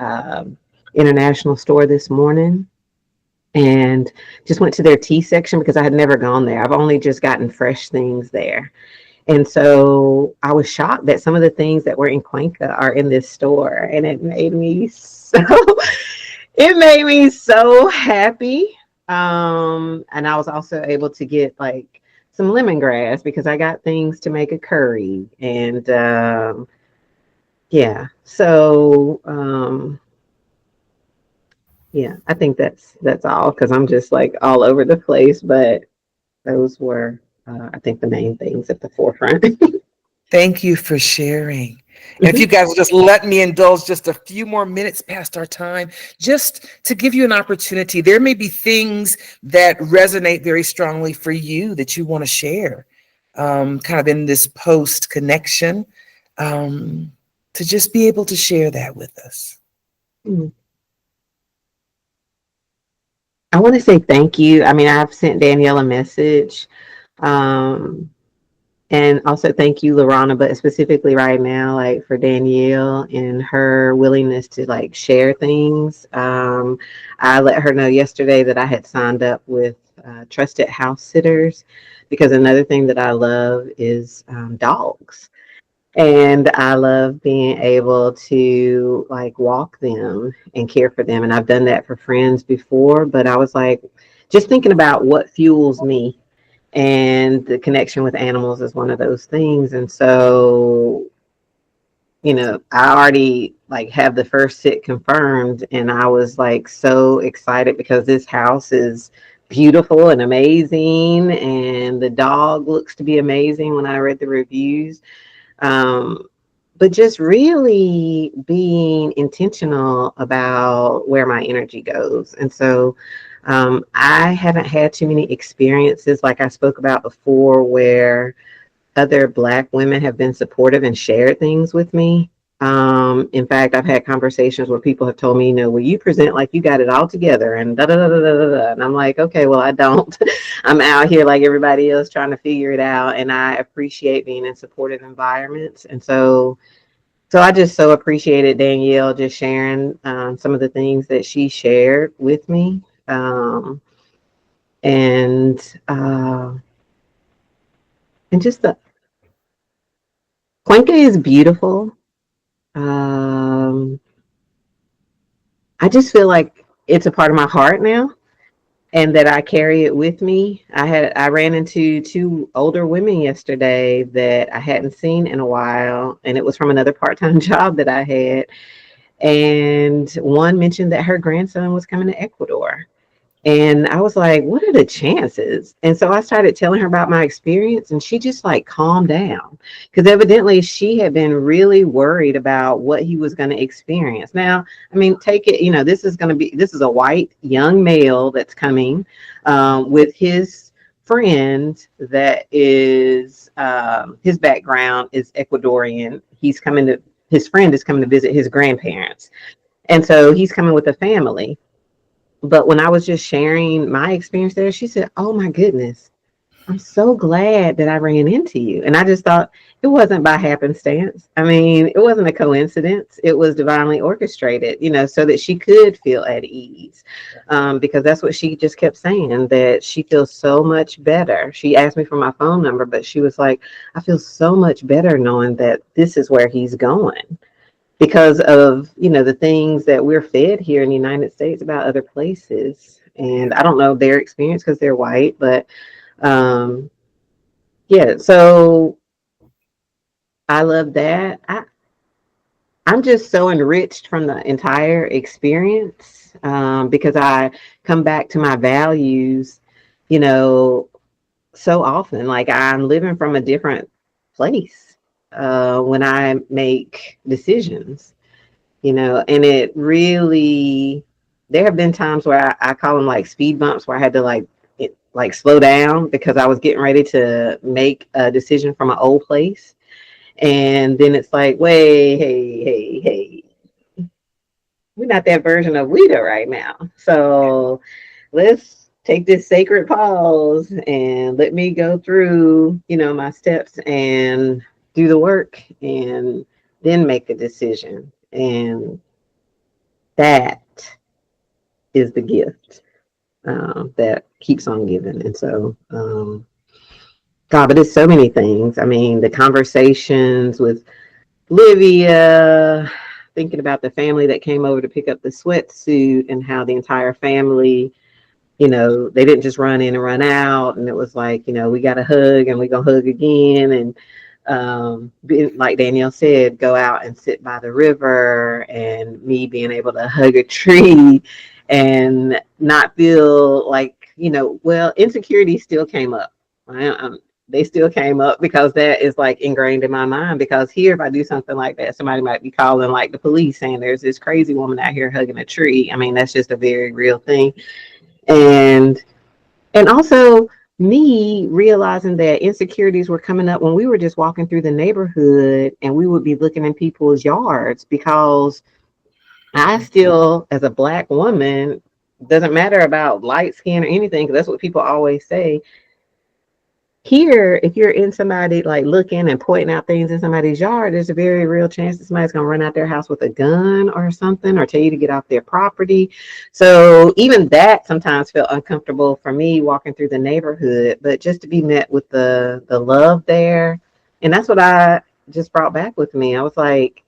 international store this morning and just went to their tea section because I had never gone there. I've only just gotten fresh things there. And so I was shocked that some of the things that were in Cuenca are in this store. And it made me so it made me so happy. And I was also able to get like some lemongrass because I got things to make a curry. And yeah, so yeah, I think that's all because I'm just like all over the place. But those were, I think, the main things at the forefront. Thank you for sharing. And if Mhm. you guys will just let me indulge just a few more minutes past our time, just to give you an opportunity, there may be things that resonate very strongly for you that you want to share, kind of in this post connection, to just be able to share that with us. Mm. I want to say thank you. I mean, I've sent Danielle a message. Um, and also thank you, LaRahna, but specifically right now, like for Danielle and her willingness to like share things. I let her know yesterday that I had signed up with Trusted House Sitters because another thing that I love is dogs. And I love being able to like walk them and care for them. And I've done that for friends before, but I was like, just thinking about what fuels me. And the connection with animals is one of those things. And so, you know, I already like have the first sit confirmed. And I was like so excited because this house is beautiful and amazing. And the dog looks to be amazing when I read the reviews. Um, but just really being intentional about where my energy goes. And so I haven't had too many experiences like I spoke about before where other Black women have been supportive and shared things with me. In fact, I've had conversations where people have told me, you know, well, you present like you got it all together and da da da da da da. And I'm like, okay, well, I don't. I'm out here like everybody else trying to figure it out. And I appreciate being in supportive environments. And so I just so appreciated Danielle just sharing some of the things that she shared with me. And and just the Cuenca is beautiful. Um, I just feel like it's a part of my heart now and that I carry it with me. I ran into two older women yesterday that I hadn't seen in a while, and it was from another part-time job that I had. And one mentioned that her grandson was coming to Ecuador. And I was like, what are the chances? And so I started telling her about my experience, and she just like calmed down because evidently she had been really worried about what he was going to experience. Now, I mean, take it, you know, this is a white young male that's coming with his friend that is, his background is Ecuadorian. His friend is coming to visit his grandparents. And so he's coming with a family. But when I was just sharing my experience there, she said, oh my goodness, I'm so glad that I ran into you. And I just thought it wasn't by happenstance. I mean, it wasn't a coincidence. It was divinely orchestrated, you know, so that she could feel at ease. Because that's what she just kept saying, that she feels so much better. She asked me for my phone number, but she was like, I feel so much better knowing that this is where he's going because of, you know, the things that we're fed here in the United States about other places. And I don't know their experience because they're white, but um yeah, so I love that. I'm just so enriched from the entire experience because I come back to my values, you know, so often. Like I'm living from a different place when I make decisions, you know, and it really there have been times where I call them like speed bumps, where I had to like slow down because I was getting ready to make a decision from an old place. And then it's like, wait, hey, we're not that version of Ouida right now. So let's take this sacred pause and let me go through, my steps and do the work and then make a decision. And that is the gift that keeps on giving. And so, God, but it's so many things. I mean, the conversations with Livia, thinking about the family that came over to pick up the sweatsuit and how the entire family, they didn't just run in and run out. And it was like, we got to hug and we're going to hug again. And like Danielle said, go out and sit by the river, and me being able to hug a tree and not feel like, well, insecurity still came up. They still came up because that is like ingrained in my mind, because here, if I do something like that, somebody might be calling like the police saying there's this crazy woman out here hugging a tree. I mean, that's just a very real thing. And also me realizing that insecurities were coming up when we were just walking through the neighborhood, and we would be looking in people's yards, because I still, as a Black woman, doesn't matter about light skin or anything, because that's what people always say. Here, if you're in somebody like looking and pointing out things in somebody's yard, there's a very real chance that somebody's going to run out their house with a gun or something, or tell you to get off their property. So even that sometimes felt uncomfortable for me walking through the neighborhood, but just to be met with the love there. And that's what I just brought back with me. I was like,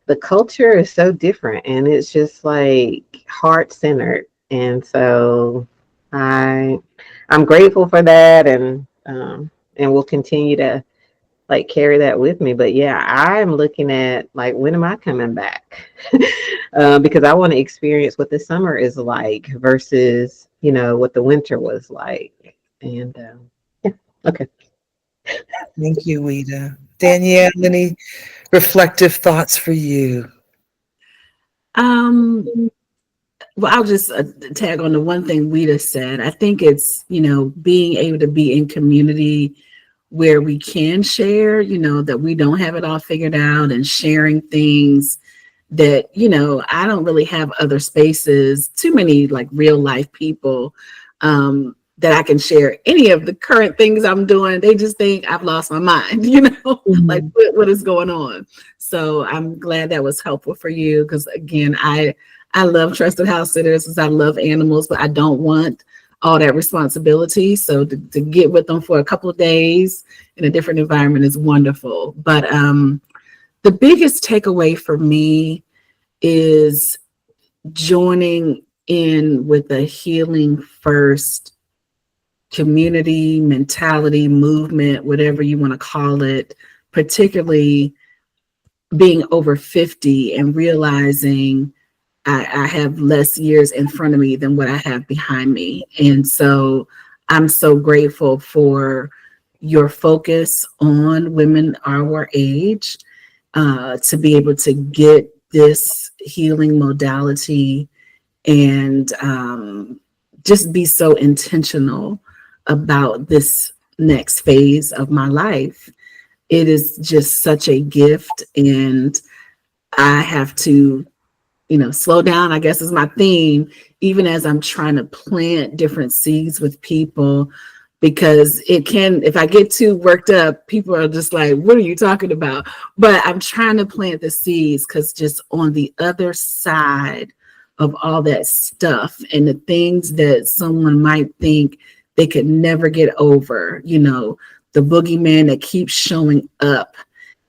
the culture is so different, and it's just like heart-centered. And so I'm grateful for that, and we'll continue to like carry that with me. But yeah, I'm looking at like, when am I coming back? Because I want to experience what the summer is like versus, what the winter was like. And yeah, okay. Thank you, Ouida. Danielle, any reflective thoughts for you? Well, I'll just tag on the one thing Ouida said. I think it's, being able to be in community where we can share, that we don't have it all figured out, and sharing things that, I don't really have other spaces, too many like real life people that I can share any of the current things I'm doing. They just think I've lost my mind, like what is going on. So I'm glad that was helpful for you, because again, I love trusted house sitters because I love animals, but I don't want all that responsibility. So to get with them for a couple of days in a different environment is wonderful. But the biggest takeaway for me is joining in with a healing first community, mentality, movement, whatever you want to call it, particularly being over 50 and realizing I have less years in front of me than what I have behind me. And so I'm so grateful for your focus on women our age, to be able to get this healing modality and just be so intentional about this next phase of my life. It is just such a gift, and I have to slow down, I guess is my theme, even as I'm trying to plant different seeds with people, because if I get too worked up, people are just like, what are you talking about? But I'm trying to plant the seeds, because just on the other side of all that stuff and the things that someone might think they could never get over, the boogeyman that keeps showing up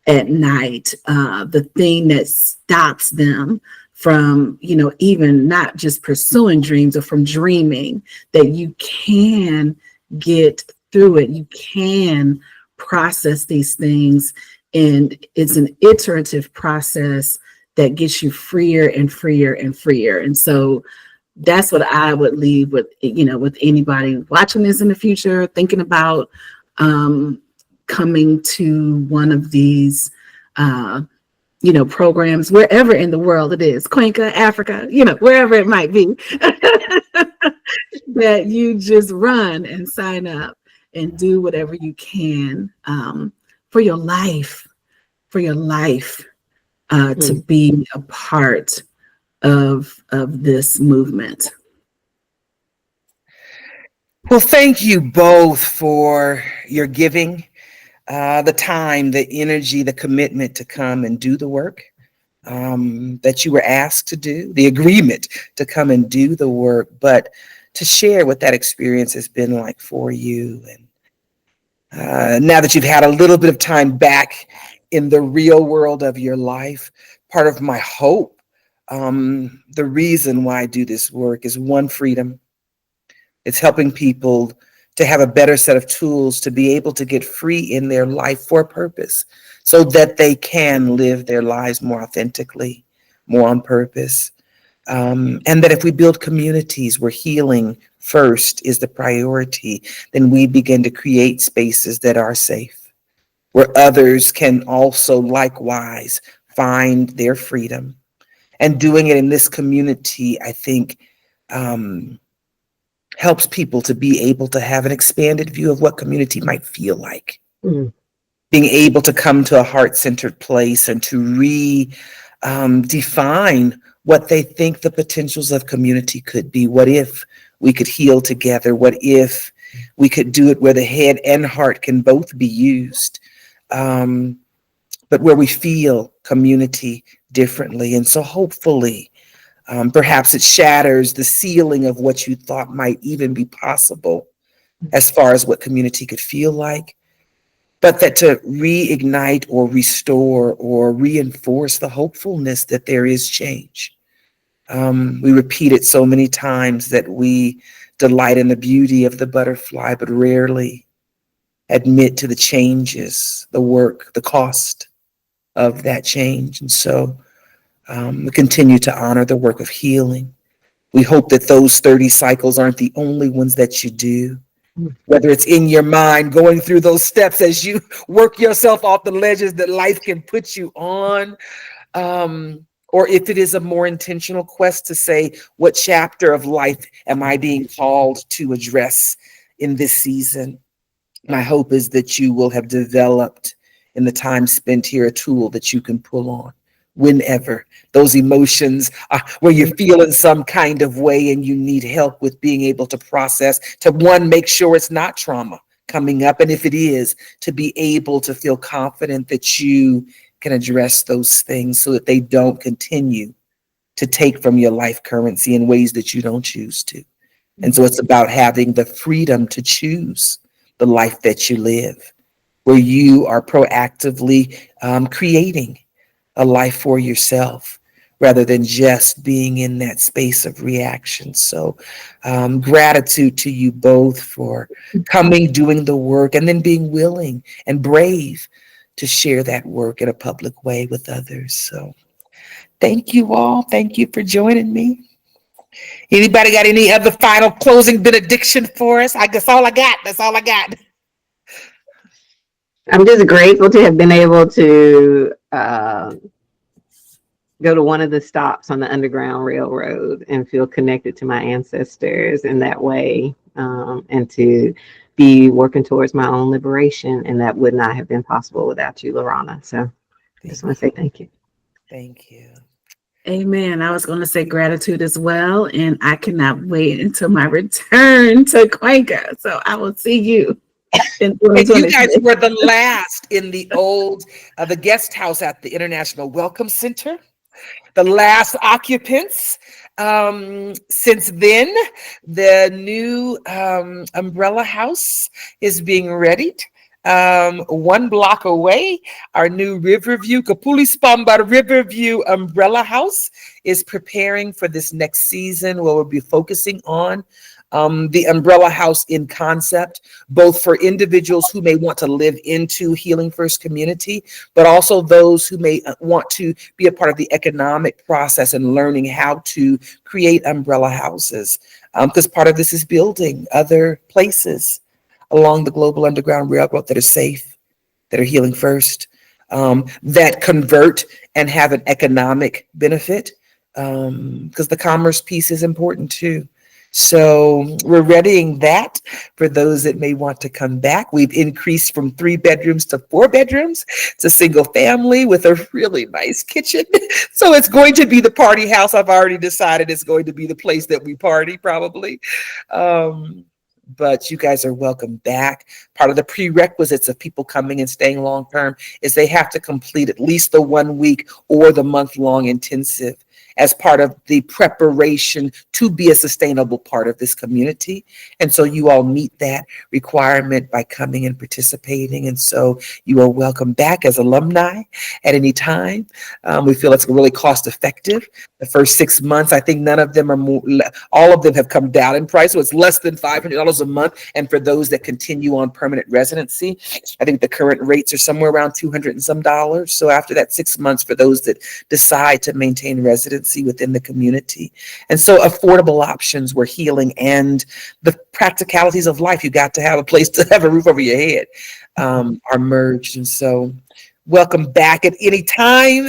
at night, the thing that stops them from, even not just pursuing dreams, or from dreaming, that you can get through it. You can process these things. And it's an iterative process that gets you freer and freer and freer. And so that's what I would leave with, with anybody watching this in the future, thinking about coming to one of these programs wherever in the world it is, Cuenca, Africa, wherever it might be, that you just run and sign up and do whatever you can for your life, to be a part of this movement. Well, thank you both for your giving, the time, the energy, the commitment to come and do the work that you were asked to do, the agreement to come and do the work, but to share what that experience has been like for you. And now that you've had a little bit of time back in the real world of your life, part of my hope, the reason why I do this work is one, freedom. It's helping people to have a better set of tools to be able to get free in their life for a purpose so that they can live their lives more authentically, more on purpose. And that if we build communities where healing first is the priority, then we begin to create spaces that are safe, where others can also likewise find their freedom. And doing it in this community, I think, helps people to be able to have an expanded view of what community might feel like. Being able to come to a heart-centered place and to define what they think the potentials of community could be. What if we could heal together? What if we could do it where the head and heart can both be used, but where we feel community differently? And so hopefully, perhaps it shatters the ceiling of what you thought might even be possible as far as what community could feel like, but that to reignite or restore or reinforce the hopefulness that there is change. We repeat it so many times that we delight in the beauty of the butterfly, but rarely admit to the changes, the work, the cost of that change. And so we continue to honor the work of healing. We hope that those 30 cycles aren't the only ones that you do, whether it's in your mind, going through those steps as you work yourself off the ledges that life can put you on, or if it is a more intentional quest to say, what chapter of life am I being called to address in this season? My hope is that you will have developed in the time spent here a tool that you can pull on whenever those emotions where you're feeling some kind of way and you need help with being able to process, to one, make sure it's not trauma coming up. And if it is, to be able to feel confident that you can address those things so that they don't continue to take from your life currency in ways that you don't choose to. And so it's about having the freedom to choose the life that you live, where you are proactively creating a life for yourself rather than just being in that space of reaction. So gratitude to you both for coming, doing the work, and then being willing and brave to share that work in a public way with others. So thank you all. Thank you for joining me. Anybody got any other final closing benediction for us? I guess all I got. That's all I got. I'm just grateful to have been able to go to one of the stops on the Underground Railroad and feel connected to my ancestors in that way, and to be working towards my own liberation. And that would not have been possible without you, LaRahna. So I just want to say thank you. Thank you. Amen. I was going to say gratitude as well. And I cannot wait until my return to Cuenca. So I will see you. And you guys were the last in the old, the guest house at the International Welcome Center. The last occupants. Since then, the new umbrella house is being readied. 1 block away, our new Riverview, Kapulispamba Riverview Umbrella House is preparing for this next season, where we'll be focusing on the umbrella house in concept, both for individuals who may want to live into Healing First community, but also those who may want to be a part of the economic process and learning how to create umbrella houses. Because part of this is building other places along the global underground railroad that are safe, that are Healing First, that convert and have an economic benefit, because the commerce piece is important too. So we're readying that for those that may want to come back. We've increased from 3 bedrooms to 4 bedrooms. It's a single family with a really nice kitchen. So it's going to be the party house. I've already decided it's going to be the place that we party probably. But you guys are welcome back. Part of the prerequisites of people coming and staying long term is they have to complete at least the 1 week or the month-long intensive as part of the preparation to be a sustainable part of this community. And so you all meet that requirement by coming and participating. And so you are welcome back as alumni at any time. We feel it's really cost effective. The first 6 months, I think none of them are more, all of them have come down in price. So it's less than $500 a month. And for those that continue on permanent residency, I think the current rates are somewhere around $200 and some dollars. So after that 6 months, for those that decide to maintain residency within the community. And so affordable options where healing and the practicalities of life, you got to have a place to have a roof over your head, are merged. And so welcome back at any time.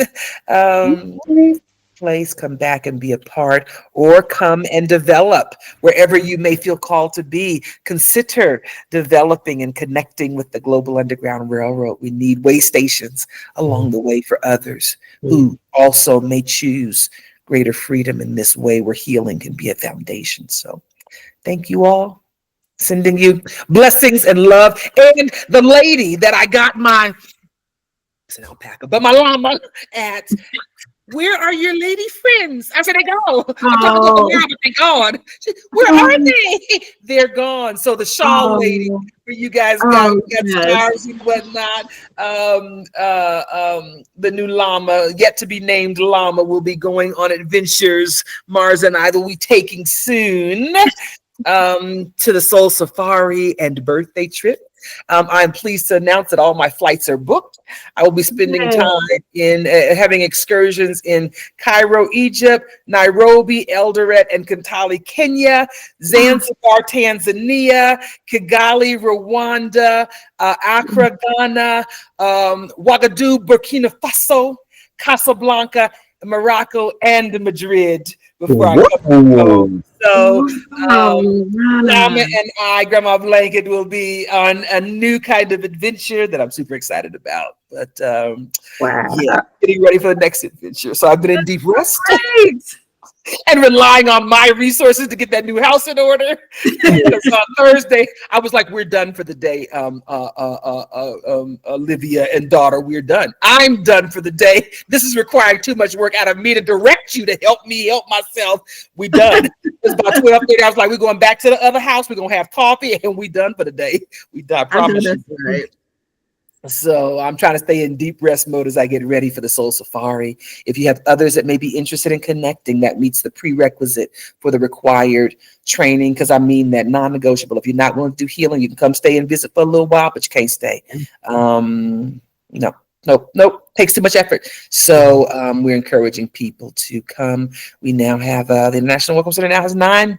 Place, come back and be a part, or come and develop wherever you may feel called to be. Consider developing and connecting with the Global Underground Railroad. We need way stations along the way for others who also may choose greater freedom in this way where healing can be a foundation. So thank you all. Sending you blessings and love. And the lady that I got my, it's an alpaca, but my llama at, where are your lady friends? I said, they go. I'm talking about the mom, but they're gone. Where are they? They're gone. So the shawl lady, where you guys got stars and whatnot. The new llama, yet to be named llama, will be going on adventures. Mars and I will be taking soon to the Soul Safari and birthday trip. I'm pleased to announce that all my flights are booked. I will be spending time in having excursions in Cairo, Egypt, Nairobi, Eldoret, and Kantali, Kenya, Zanzibar, Tanzania, Kigali, Rwanda, Accra, Ghana, Ouagadougou, Burkina Faso, Casablanca, Morocco, and Madrid before I come home. So Grandma and I, Grandma Blanket, will be on a new kind of adventure that I'm super excited about. But yeah, getting ready for the next adventure. So I've been in deep rest and relying on my resources to get that new house in order. Because on Thursday, I was like, we're done for the day. Olivia and daughter, we're done. I'm done for the day. This is requiring too much work out of me to direct you to help me help myself. We done. It's about 12 30. I was like, we're going back to the other house. We're going to have coffee and we done for the day. We done, I promise you. Right? So I'm trying to stay in deep rest mode as I get ready for the Soul Safari. If you have others that may be interested in connecting, that meets the prerequisite for the required training, because I mean that non-negotiable. If you're not going to do healing, you can come stay and visit for a little while, but you can't stay. Nope. Takes too much effort. So we're encouraging people to come. We now have the International Welcome Center now has nine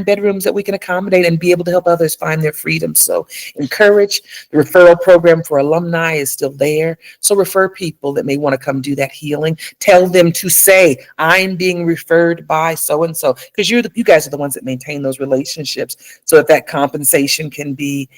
bedrooms that we can accommodate and be able to help others find their freedom. So encourage. The referral program for alumni is still there. So refer people that may want to come do that healing. Tell them to say, I'm being referred by so-and-so, because you guys are the ones that maintain those relationships. So if that compensation can be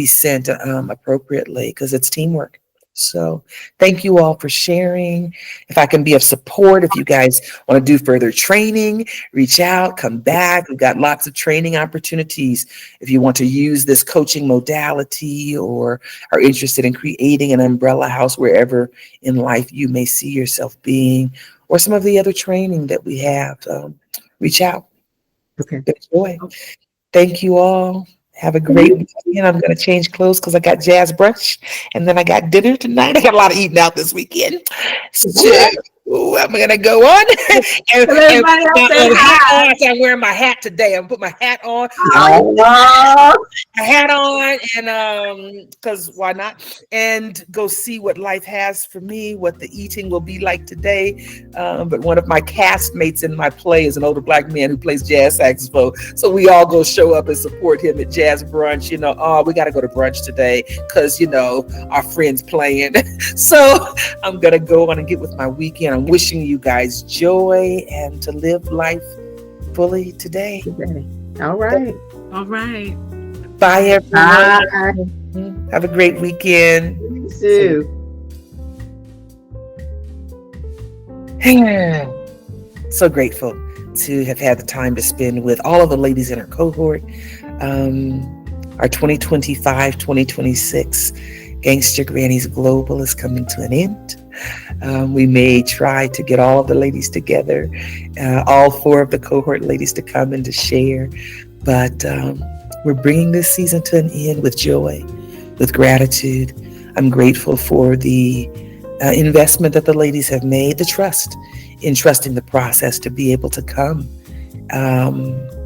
sent appropriately, because it's teamwork. So thank you all for sharing. If I can be of support, if you guys want to do further training, reach out, come back. We've got lots of training opportunities. If you want to use this coaching modality or are interested in creating an umbrella house wherever in life you may see yourself being, or some of the other training that we have, reach out. Okay. Enjoy. Thank you all. Have a great weekend. I'm going to change clothes because I got jazz brunch and then I got dinner tonight. I got a lot of eating out this weekend. So, Ooh, I'm gonna go on and, Everybody put else my say hat hi. on. So I'm wearing my hat today. I'm gonna put my hat on. Oh, A hat on and because why not, and go see what life has for me, what the eating will be like today. But one of my castmates in my play is an older black man who plays jazz saxophone, so we all go show up and support him at jazz brunch. Oh, we got to go to brunch today because our friends playing. So I'm gonna go on and get with my weekend. I'm wishing you guys joy and to live life fully today. all right. All right. Bye, everyone. Bye. Have a great weekend. You too. So grateful to have had the time to spend with all of the ladies in our cohort. Our 2025-2026 Gangsta Grannies Global is coming to an end. We may try to get all of the ladies together, all 4 of the cohort ladies to come and to share, but we're bringing this season to an end with joy, with gratitude. I'm grateful for the investment that the ladies have made, the trust in trusting the process to be able to come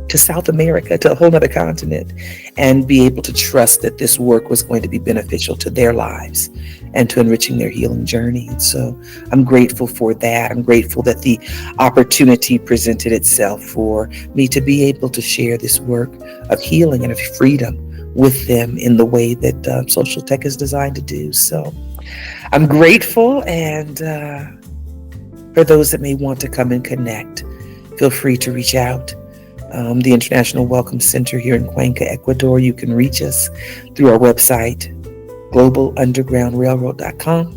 to South America, to a whole other continent, and be able to trust that this work was going to be beneficial to their lives and to enriching their healing journey. And so I'm grateful for that. I'm grateful that the opportunity presented itself for me to be able to share this work of healing and of freedom with them in the way that social tech is designed to do. So I'm grateful, and for those that may want to come and connect, feel free to reach out. The International Welcome Center here in Cuenca, Ecuador. You can reach us through our website, globalundergroundrailroad.com.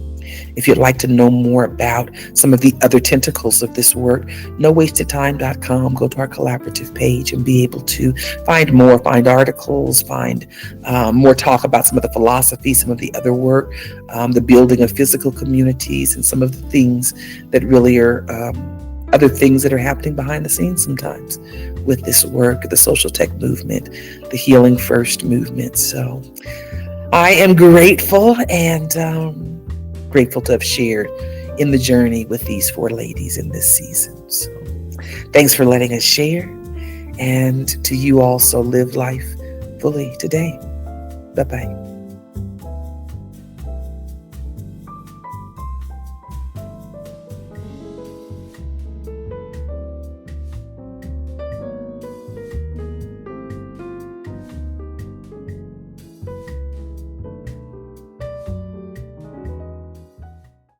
If you'd like to know more about some of the other tentacles of this work, nowastedtime.com. Go to our collaborative page and be able to find more, find articles, find more talk about some of the philosophy, some of the other work, the building of physical communities, and some of the things that really are other things that are happening behind the scenes sometimes with this work, the social tech movement, the healing first movement. So I am grateful and grateful to have shared in the journey with these 4 ladies in this season. So thanks for letting us share, and to you also, live life fully today. Bye-bye.